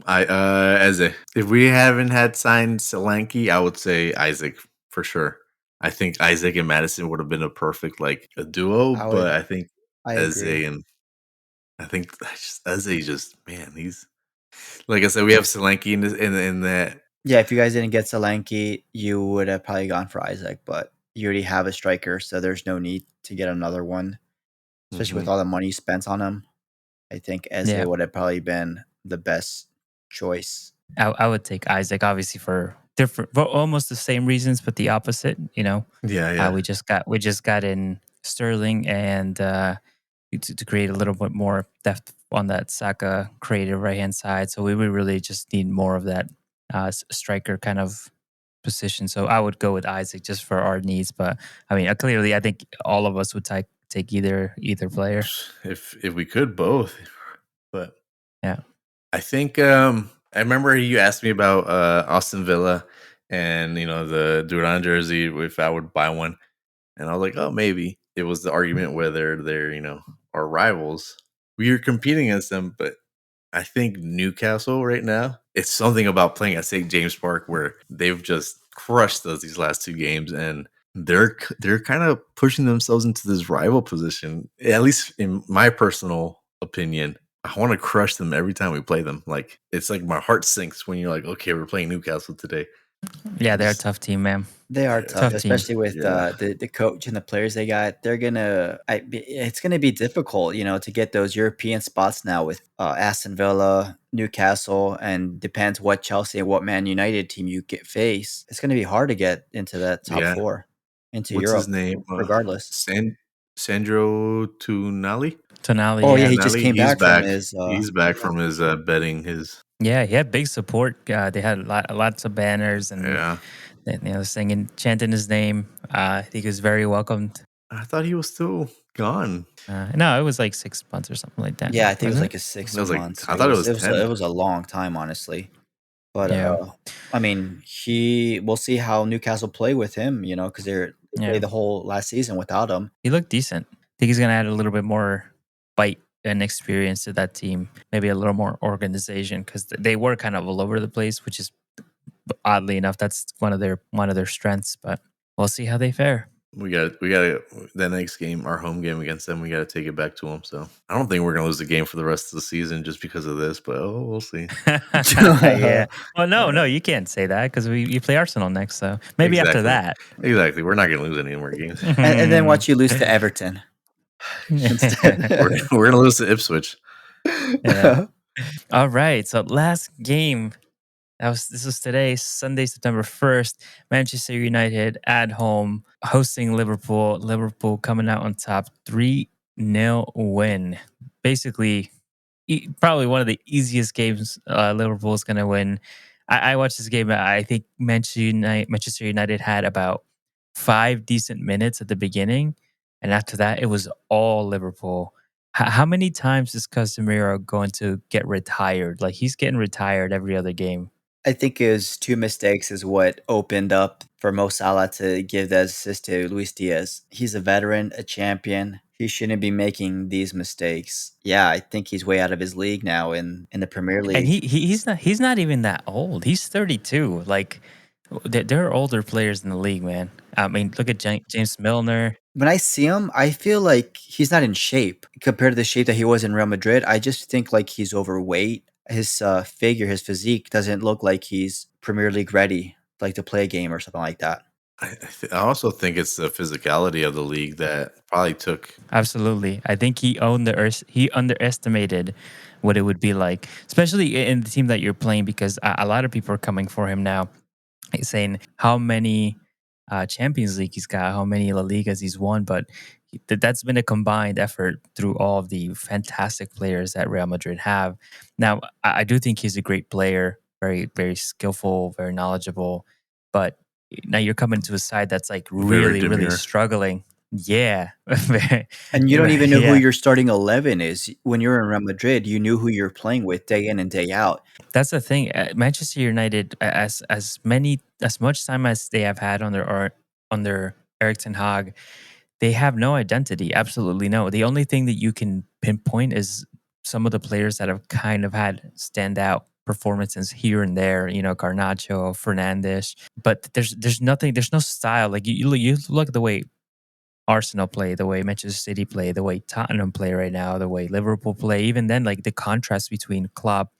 Eze. If we haven't had signed Solanke, I would say Isaac for sure. I think Isaac and Madison would have been a perfect a duo, but I think I Eze agree. and I think Eze just man, he's like I said, we have Solanke in that. Yeah, if you guys didn't get Solanke, you would have probably gone for Isaac, but you already have a striker, so there's no need to get another one, especially with Mhm. all the money spent on him. I think Eze Yeah. would have probably been the best choice. I would take Isaac, obviously for different, well, almost the same reasons, but the opposite. Yeah. We just got in Sterling and to create a little bit more depth on that Saka creative right hand side. So we would really just need more of that striker kind of position. So I would go with Isaac just for our needs. But I mean, clearly, I think all of us would take either player. If we could both, but Yeah. I think I remember you asked me about Austin Villa and the Duran jersey if I would buy one, and I was like, oh, maybe. It was the argument whether they're our rivals. We are competing against them, but I think Newcastle right now, it's something about playing at St. James Park where they've just crushed us these last two games, and they're kind of pushing themselves into this rival position. At least in my personal opinion, I want to crush them every time we play them. Like it's like my heart sinks when you're like, okay, we're playing Newcastle today. Yeah, they're a tough team, man. They are Yeah. tough, Tough team. especially with the coach and the players they got. It's gonna be difficult, to get those European spots now with Aston Villa, Newcastle, and depends what Chelsea and what Man United team you get face. It's gonna be hard to get into that top Yeah. four, into What's his Europe, name? regardless. Sandro Tunali. Tonali, Oh yeah, yeah. he just Tunali, came he's back from back. his. He's back from his betting. His Yeah, he had big support. They had lots of banners and yeah. singing, chanting his name. I think he was very welcomed. I thought he was still gone. No, it was like 6 months or something like that. Yeah, I think it was Wasn't like it? a six I was like, months. I It thought it was was it was a, 10. it was a long time, honestly. But Yeah, I mean, we'll see how Newcastle play with him, because they yeah. played the whole last season without him. He looked decent. I think he's gonna add a little bit more bite and experience to that team. Maybe a little more organization because they were kind of all over the place, which is oddly enough that's one of their strengths. But we'll see how they fare. We got that next game, our home game against them. We got to take it back to them. So I don't think we're gonna lose the game for the rest of the season just because of this. But we'll see. Yeah. Well, no, you can't say that because you play Arsenal next. So maybe after Exactly. that. Exactly. We're not gonna lose any more games. And then watch you lose to Everton instead. We're gonna lose to Ipswich. Yeah. All right. So last game. This was today, Sunday, September 1st. Manchester United at home hosting Liverpool. Liverpool coming out on top, 3-0 win. Basically, probably one of the easiest games Liverpool is going to win. I watched this game. I think Manchester United had about 5 decent minutes at the beginning, and after that, it was all Liverpool. How many times is Casemiro going to get retired? Like he's getting retired every other game. I think his two mistakes is what opened up for Mo Salah to give that assist to Luis Diaz. He's a veteran, a champion. He shouldn't be making these mistakes. Yeah, I think he's way out of his league now in the Premier And League. he's not even that old. He's 32. Like there are older players in the league, man. I mean, look at James Milner. When I see him, I feel like he's not in shape compared to the shape that he was in Real Madrid. I just think like he's overweight. His figure, his physique doesn't look like he's Premier League ready, like to play a game or something like that. I also think it's the physicality of the league that probably took. Absolutely. I think he underestimated what it would be like, especially in the team that you're playing, because a lot of people are coming for him now, saying how many Champions League he's got, how many La Ligas he's won, but that's been a combined effort through all of the fantastic players that Real Madrid have. Now, I do think he's a great player. very very skillful, very knowledgeable. But now you're coming to a side that's like Very really really demure. struggling. Yeah, And you don't even know who yeah. your starting 11 is. When you're in Real Madrid, you knew who you're playing with day in and day out. That's the thing. Manchester United, as much time as they have had under Erik ten Hag, they have no identity. Absolutely no. The only thing that you can pinpoint is some of the players that have kind of had standout performances here and there. You know, Garnacho, Fernandes, but there's nothing. There's no style. Like you look at the way Arsenal play, the way Manchester City play, the way Tottenham play right now, the way Liverpool play. Even then, like the contrast between Klopp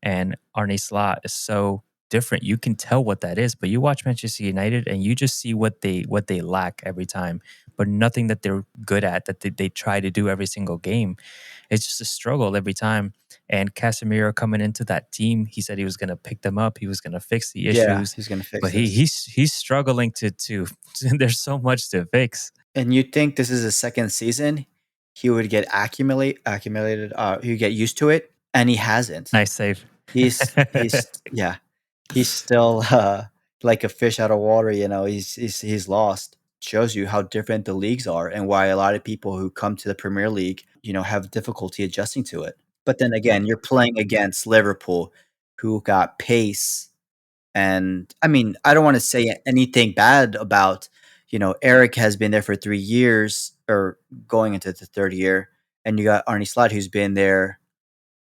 and Arne Slot is so different. You can tell what that is, but you watch Manchester United and you just see what they lack every time, but nothing that they're good at that they try to do every single game. It's just a struggle every time. And Casemiro coming into that team, he said he was going to pick them up, he was going to fix the Yeah, issues, he's gonna fix but this. he's struggling to there's so much to fix. And you'd think this is his second season, he would get accumulated, he would get used to it, and he hasn't. Nice save. He's yeah, he's still, like a fish out of water, you know, he's lost. Shows you how different the leagues are and why a lot of people who come to the Premier League, you know, have difficulty adjusting to it. But then again, you're playing against Liverpool, who got pace. And I mean, I don't want to say anything bad about, you know, Eric has been there for 3 years or going into the third year, and you got Arnie Slot who's been there,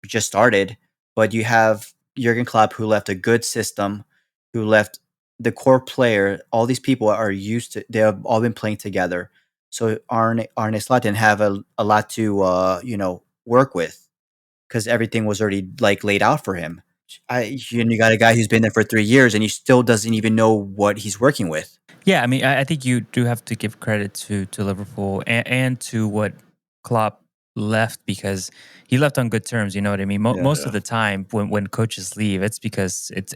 just started, but you have Jurgen Klopp who left a good system, who left the core player. All these people are used to. They have all been playing together. So Arne Slot didn't have a lot to you know, work with because everything was already like laid out for him. You got a guy who's been there for 3 years and he still doesn't even know what he's working with. Yeah, I mean, I think you do have to give credit to Liverpool and to what Klopp left because he left on good terms. You know what I mean? Yeah. Most of Yeah. the time, when coaches leave, it's because it's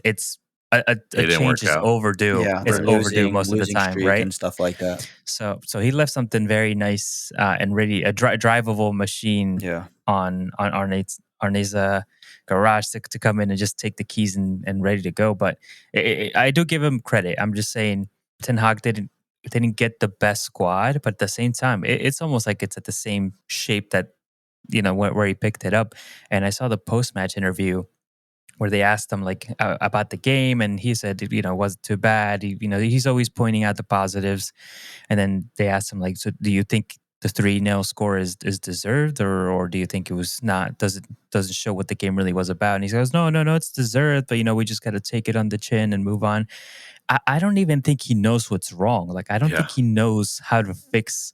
a It didn't change work is out. overdue. Yeah, It's they're Right. overdue losing most of the losing time, streak right? and stuff like that. So he left something very nice and ready, a drivable machine Yeah. on Arne's garage to come in and just take the keys and ready to go. But I do give him credit. I'm just saying Ten Hag didn't get the best squad, but at the same time, it's almost like it's at the same shape that where he picked it up. And I saw the post match interview where they asked him like about the game, and he said it wasn't too bad. He's always pointing out the positives. And then they asked him like, so do you think the 3-0 score is deserved, or do you think it was not? Doesn't show what the game really was about? And he goes, no, no, no, it's deserved, but we just got to take it on the chin and move on. I don't even think he knows what's wrong. Like I don't Yeah. think he knows how to fix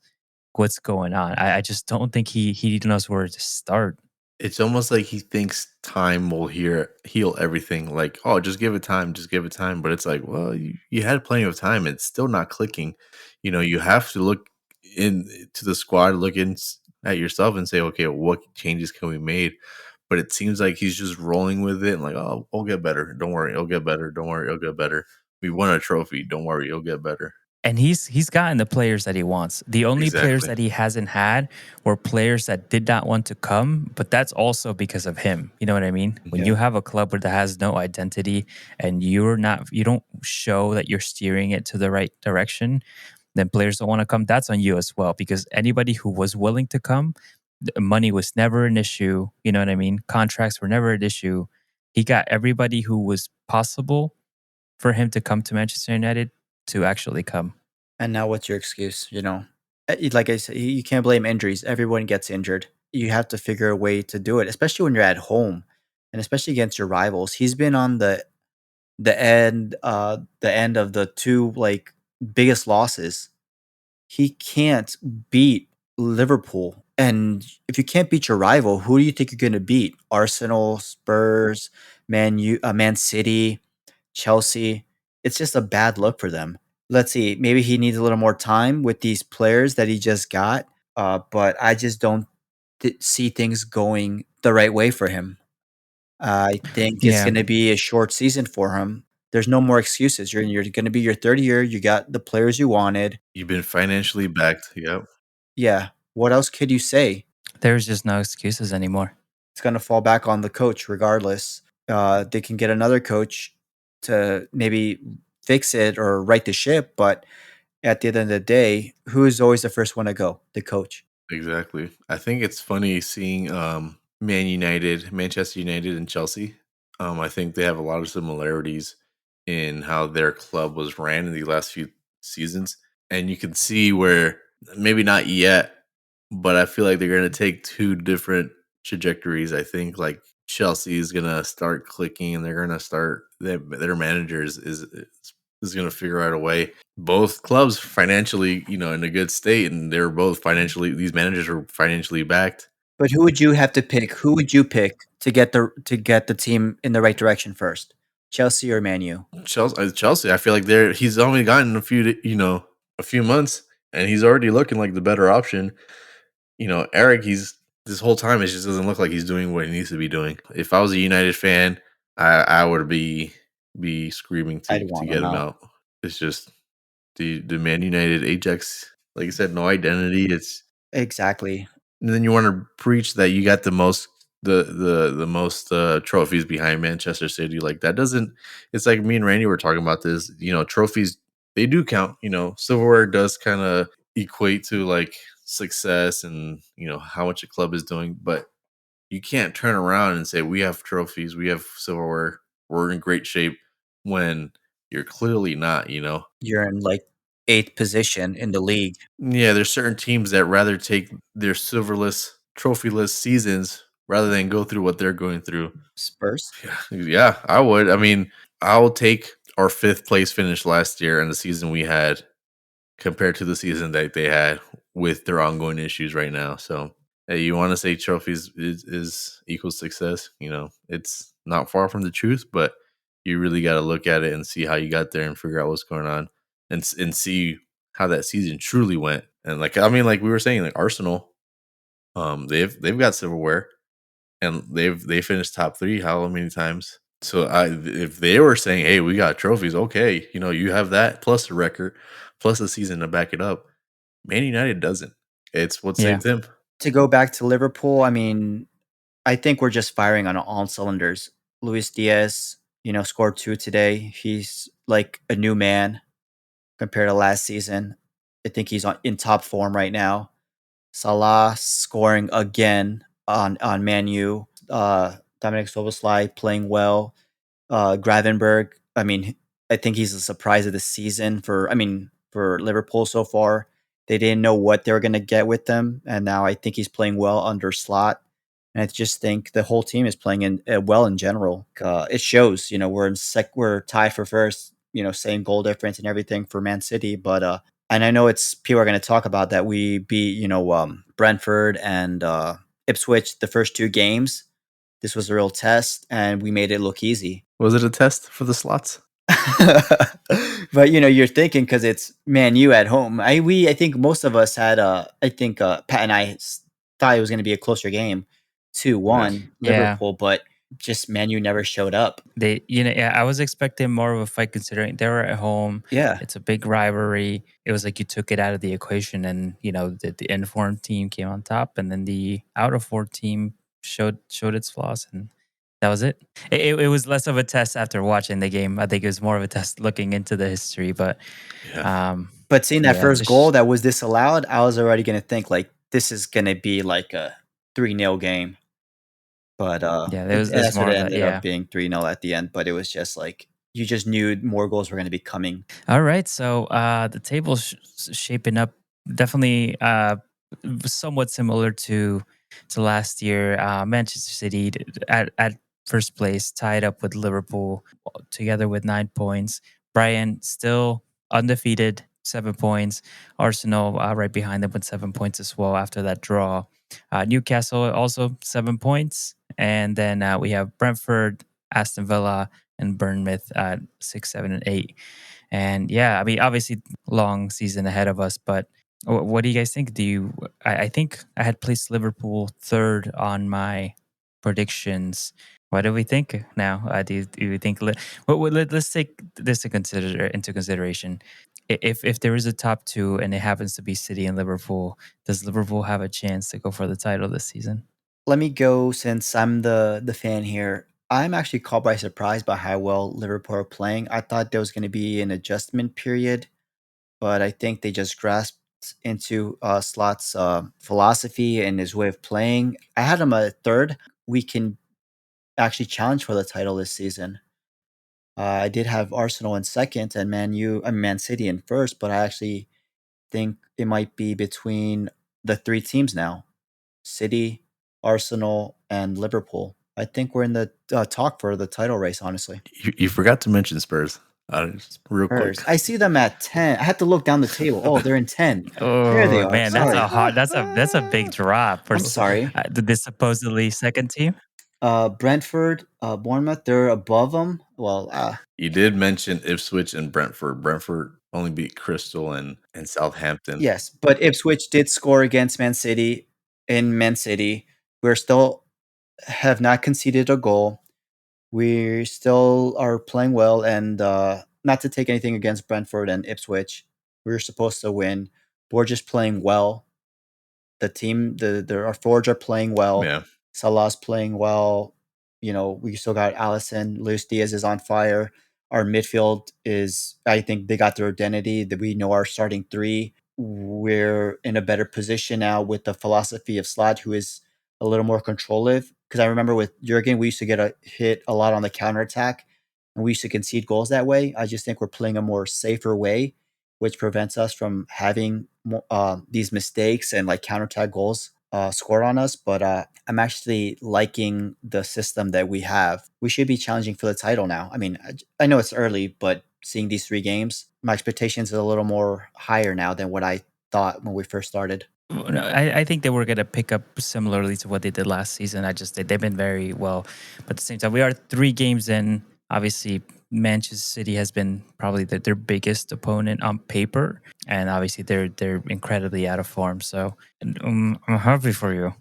what's going on. I just don't think he knows where to start. It's almost like he thinks time will heal everything. Like, oh, just give it time, just give it time. But it's like, well, you had plenty of time. It's still not clicking. You have to look into the squad, at yourself, and say, okay, what changes can we made? But it seems like he's just rolling with it and like, oh, it'll get better. Don't worry, it'll get better. Don't worry, it'll get better. We won a trophy. Don't worry, it'll get better. And he's gotten the players that he wants. The only players Exactly. that he hasn't had were players that did not want to come, but that's also because of him. You know what I mean? When Yeah. you have a club that has no identity and you don't show that you're steering it to the right direction, then players don't want to come. That's on you as well, because anybody who was willing to come, money was never an issue. You know what I mean? Contracts were never an issue. He got everybody who was possible for him to come to Manchester United to actually come. And now what's your excuse, you know? Like I said, you can't blame injuries. Everyone gets injured. You have to figure a way to do it, especially when you're at home and especially against your rivals. He's been on the end of the two like biggest losses. He can't beat Liverpool. And if you can't beat your rival, who do you think you're going to beat? Arsenal, Spurs, Man City, Chelsea. It's just a bad look for them. Let's see. Maybe he needs a little more time with these players that he just got. But I just don't see things going the right way for him. I think it's Yeah. going to be a short season for him. There's no more excuses. You're going to be your third year. You got the players you wanted. You've been financially backed. Yep. Yeah. What else could you say? There's just no excuses anymore. It's going to fall back on the coach regardless. They can get another coach to maybe fix it or right the ship, but at the end of the day, who is always the first one to go? The coach. Exactly. I think it's funny seeing Manchester United, and Chelsea. I think they have a lot of similarities in how their club was ran in the last few seasons, and you can see where maybe not yet, but I feel like they're going to take two different trajectories. I think like Chelsea is going to start clicking, and they're going to start their managers is going to figure out a way. Both clubs financially, in a good state, and they're both financially. These managers are financially backed. But who would you have to pick? Who would you pick to get the team in the right direction first? Chelsea or Man U? Chelsea. I feel like he's only gotten a few months, and he's already looking like the better option. Eric, he's this whole time it just doesn't look like he's doing what he needs to be doing. If I was a United fan, I would be screaming I'd to want get him him out. out. It's just the Man United Ajax, like I said, no identity. It's Exactly. And then you want to preach that you got the most trophies behind Manchester City. Like that doesn't. It's like me and Randy were talking about this. Trophies, they do count. Silverware does kind of equate to like success and how much a club is doing, but you can't turn around and say we have trophies, we have silverware, we're in great shape when you're clearly not. You're in like eighth position in the league. Yeah, there's certain teams that rather take their silverless, trophyless seasons rather than go through what they're going through. Spurs. Yeah, I would. I mean, I will take our fifth place finish last year and the season we had compared to the season that they had with their ongoing issues right now. So, hey, you want to say trophies is equals success? It's not far from the truth, but you really got to look at it and see how you got there and figure out what's going on and see how that season truly went. And like we were saying, like Arsenal, they've got silverware and they finished top three how many times? So if they were saying, "Hey, we got trophies," okay, you have that plus a record, plus a season to back it up. Man United doesn't. It's what Yeah. saved them. To go back to Liverpool, I mean, I think we're just firing on all cylinders. Luis Diaz, scored 2 today. He's like a new man compared to last season. I think he's in top form right now. Salah scoring again on Man U. Dominic Soboslai playing well. Gravenberg, I mean, I think he's a surprise of the season for Liverpool so far. They didn't know what they were going to get with them, and now I think he's playing well under Slot. And I just think the whole team is playing well in general. It shows, we're tied for first, same goal difference and everything for Man City. But and I know it's people are going to talk about that we beat, Brentford and Ipswich the first 2 games. This was a real test, and we made it look easy. Was it a test for the slots? But you're thinking because it's Man U at home. I think most of us had Pat and I thought it was going to be a closer game, 2-1 Yeah. Liverpool, but just Man U never showed up. I was expecting more of a fight considering they were at home. Yeah, It's a big rivalry. It was like you took it out of the equation, and the informed team came on top, and then the out of form team showed its flaws, and that was it. It was less of a test after watching the game. I think it was more of a test looking into the history. But Yeah. but seeing that yeah, first goal that was disallowed, I was already going to think like this is going to be like a 3-0 game. But yeah, there's that's what more it of that. ended up Yeah. being 3-0 at the end. But it was just like you just knew more goals were going to be coming. All right, so the table's shaping up definitely somewhat similar to last year. Manchester City at first place, tied up with Liverpool, together with 9 points. Brian still undefeated, 7 points. Arsenal right behind them with 7 points as well after that draw. Newcastle also 7 points, and then we have Brentford, Aston Villa, and Bournemouth at 6, 7, and 8. And yeah, I mean, obviously, long season ahead of us. But what do you guys think? I think I had placed Liverpool third on my predictions. What do we think now? Do you think? Let's take this into consideration. If there is a top two and it happens to be City and Liverpool, does Liverpool have a chance to go for the title this season? Let me go since I'm the fan here. I'm actually caught by surprise by how well Liverpool are playing. I thought there was going to be an adjustment period, but I think they just grasped into Slot's philosophy and his way of playing. I had him a third. We can actually challenge for the title this season. I did have Arsenal in second and Man City in first, but I actually think it might be between the three teams now: City, Arsenal, and Liverpool. I think we're in the talk for the title race. Honestly, You forgot to mention Spurs. Just real quick. Spurs. I see them at 10. I had to look down the table. Oh, they're in 10. There they Oh are. man, that's a Sorry. hard. That's a big drop for I'm sorry. this supposedly second team. Brentford, Bournemouth, they're above them. Well, You did mention Ipswich and Brentford. Brentford only beat Crystal and Southampton. yes, but Ipswich did score against Man City in Man City. We're still have not conceded a goal. We still are playing well, and not to take anything against Brentford and Ipswich, we were supposed to win. But we're just playing well. The team, our forwards are playing well. Yeah. Salah's playing well. We still got Allison. Luis Diaz is on fire. Our midfield is, I think they got their identity. That we know our starting three. We're in a better position now with the philosophy of Slot, who is a little more controlling. Because I remember with Jurgen, we used to get a hit a lot on the counterattack, and we used to concede goals that way. I just think we're playing a more safer way, which prevents us from having these mistakes and like counterattack goals scored on us. But I'm actually liking the system that we have. We should be challenging for the title now. I mean, I know it's early, but seeing these three games, my expectations are a little more higher now than what I thought when we first started. Well, no, I think they were going to pick up similarly to what they did last season. They've been very well, but at the same time, we are 3 games in. Obviously, Manchester City has been probably their biggest opponent on paper, and obviously they're incredibly out of form. So I'm happy for you.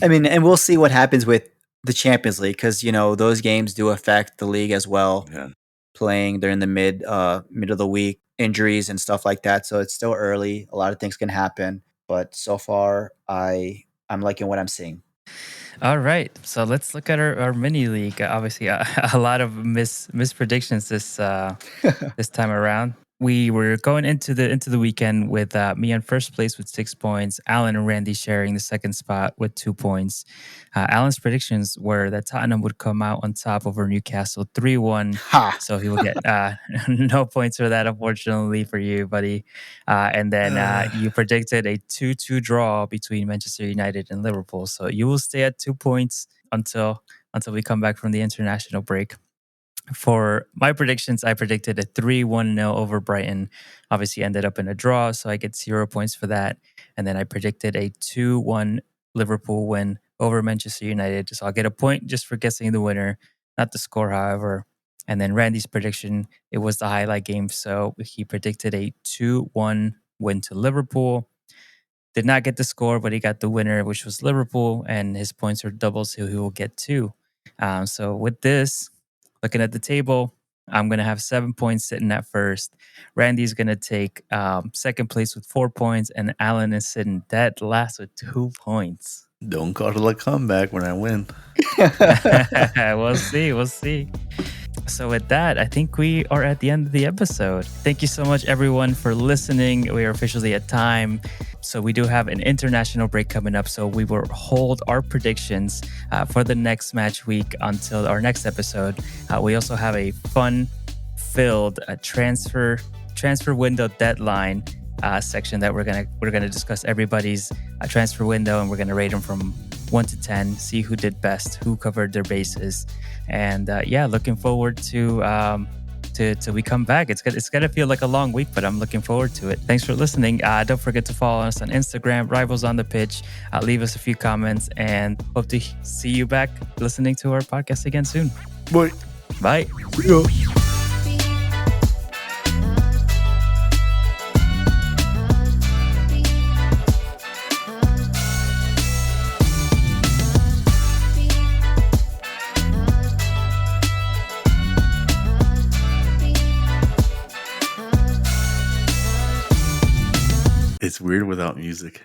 I mean, and we'll see what happens with the Champions League because those games do affect the league as well. Yeah. Playing during the mid of the week, injuries and stuff like that. So it's still early. A lot of things can happen, but so far I'm liking what I'm seeing. All right, so let's look at our mini league. Obviously, a lot of mispredictions this time around. We were going into the weekend with me in first place with 6 points, Alan and Randy sharing the second spot with 2 points. Alan's predictions were that Tottenham would come out on top over Newcastle 3-1. Ha! So he will get no points for that, unfortunately for you, buddy. And then you predicted a 2-2 draw between Manchester United and Liverpool. So you will stay at 2 points until we come back from the international break. For my predictions, I predicted a 3-1-0 over Brighton. Obviously ended up in a draw, so I get 0 points for that. And then I predicted a 2-1 Liverpool win over Manchester United. So I'll get a point just for guessing the winner, not the score, however. And then Randy's prediction, it was the highlight game. So he predicted a 2-1 win to Liverpool. Did not get the score, but he got the winner, which was Liverpool. And his points are double, so he will get 2. So with this, looking at the table, I'm going to have 7 points sitting at first. Randy's going to take second place with 4 points. And Alan is sitting dead last with 2 points. Don't call it a comeback when I win. We'll see. We'll see. So with that, I think we are at the end of the episode. Thank you so much, everyone, for listening. We are officially at time. So we do have an international break coming up. So we will hold our predictions for the next match week until our next episode. We also have a fun-filled transfer window deadline section that we're gonna discuss everybody's transfer window, and we're gonna rate them from 1 to 10, see who did best, who covered their bases, and looking forward to we come back. It's gonna feel like a long week, but I'm looking forward to it. Thanks for listening. Don't forget to follow us on Instagram, Rivals on the Pitch. Leave us a few comments, and hope to see you back listening to our podcast again soon. Bye. Bye. Yeah. It's weird without music.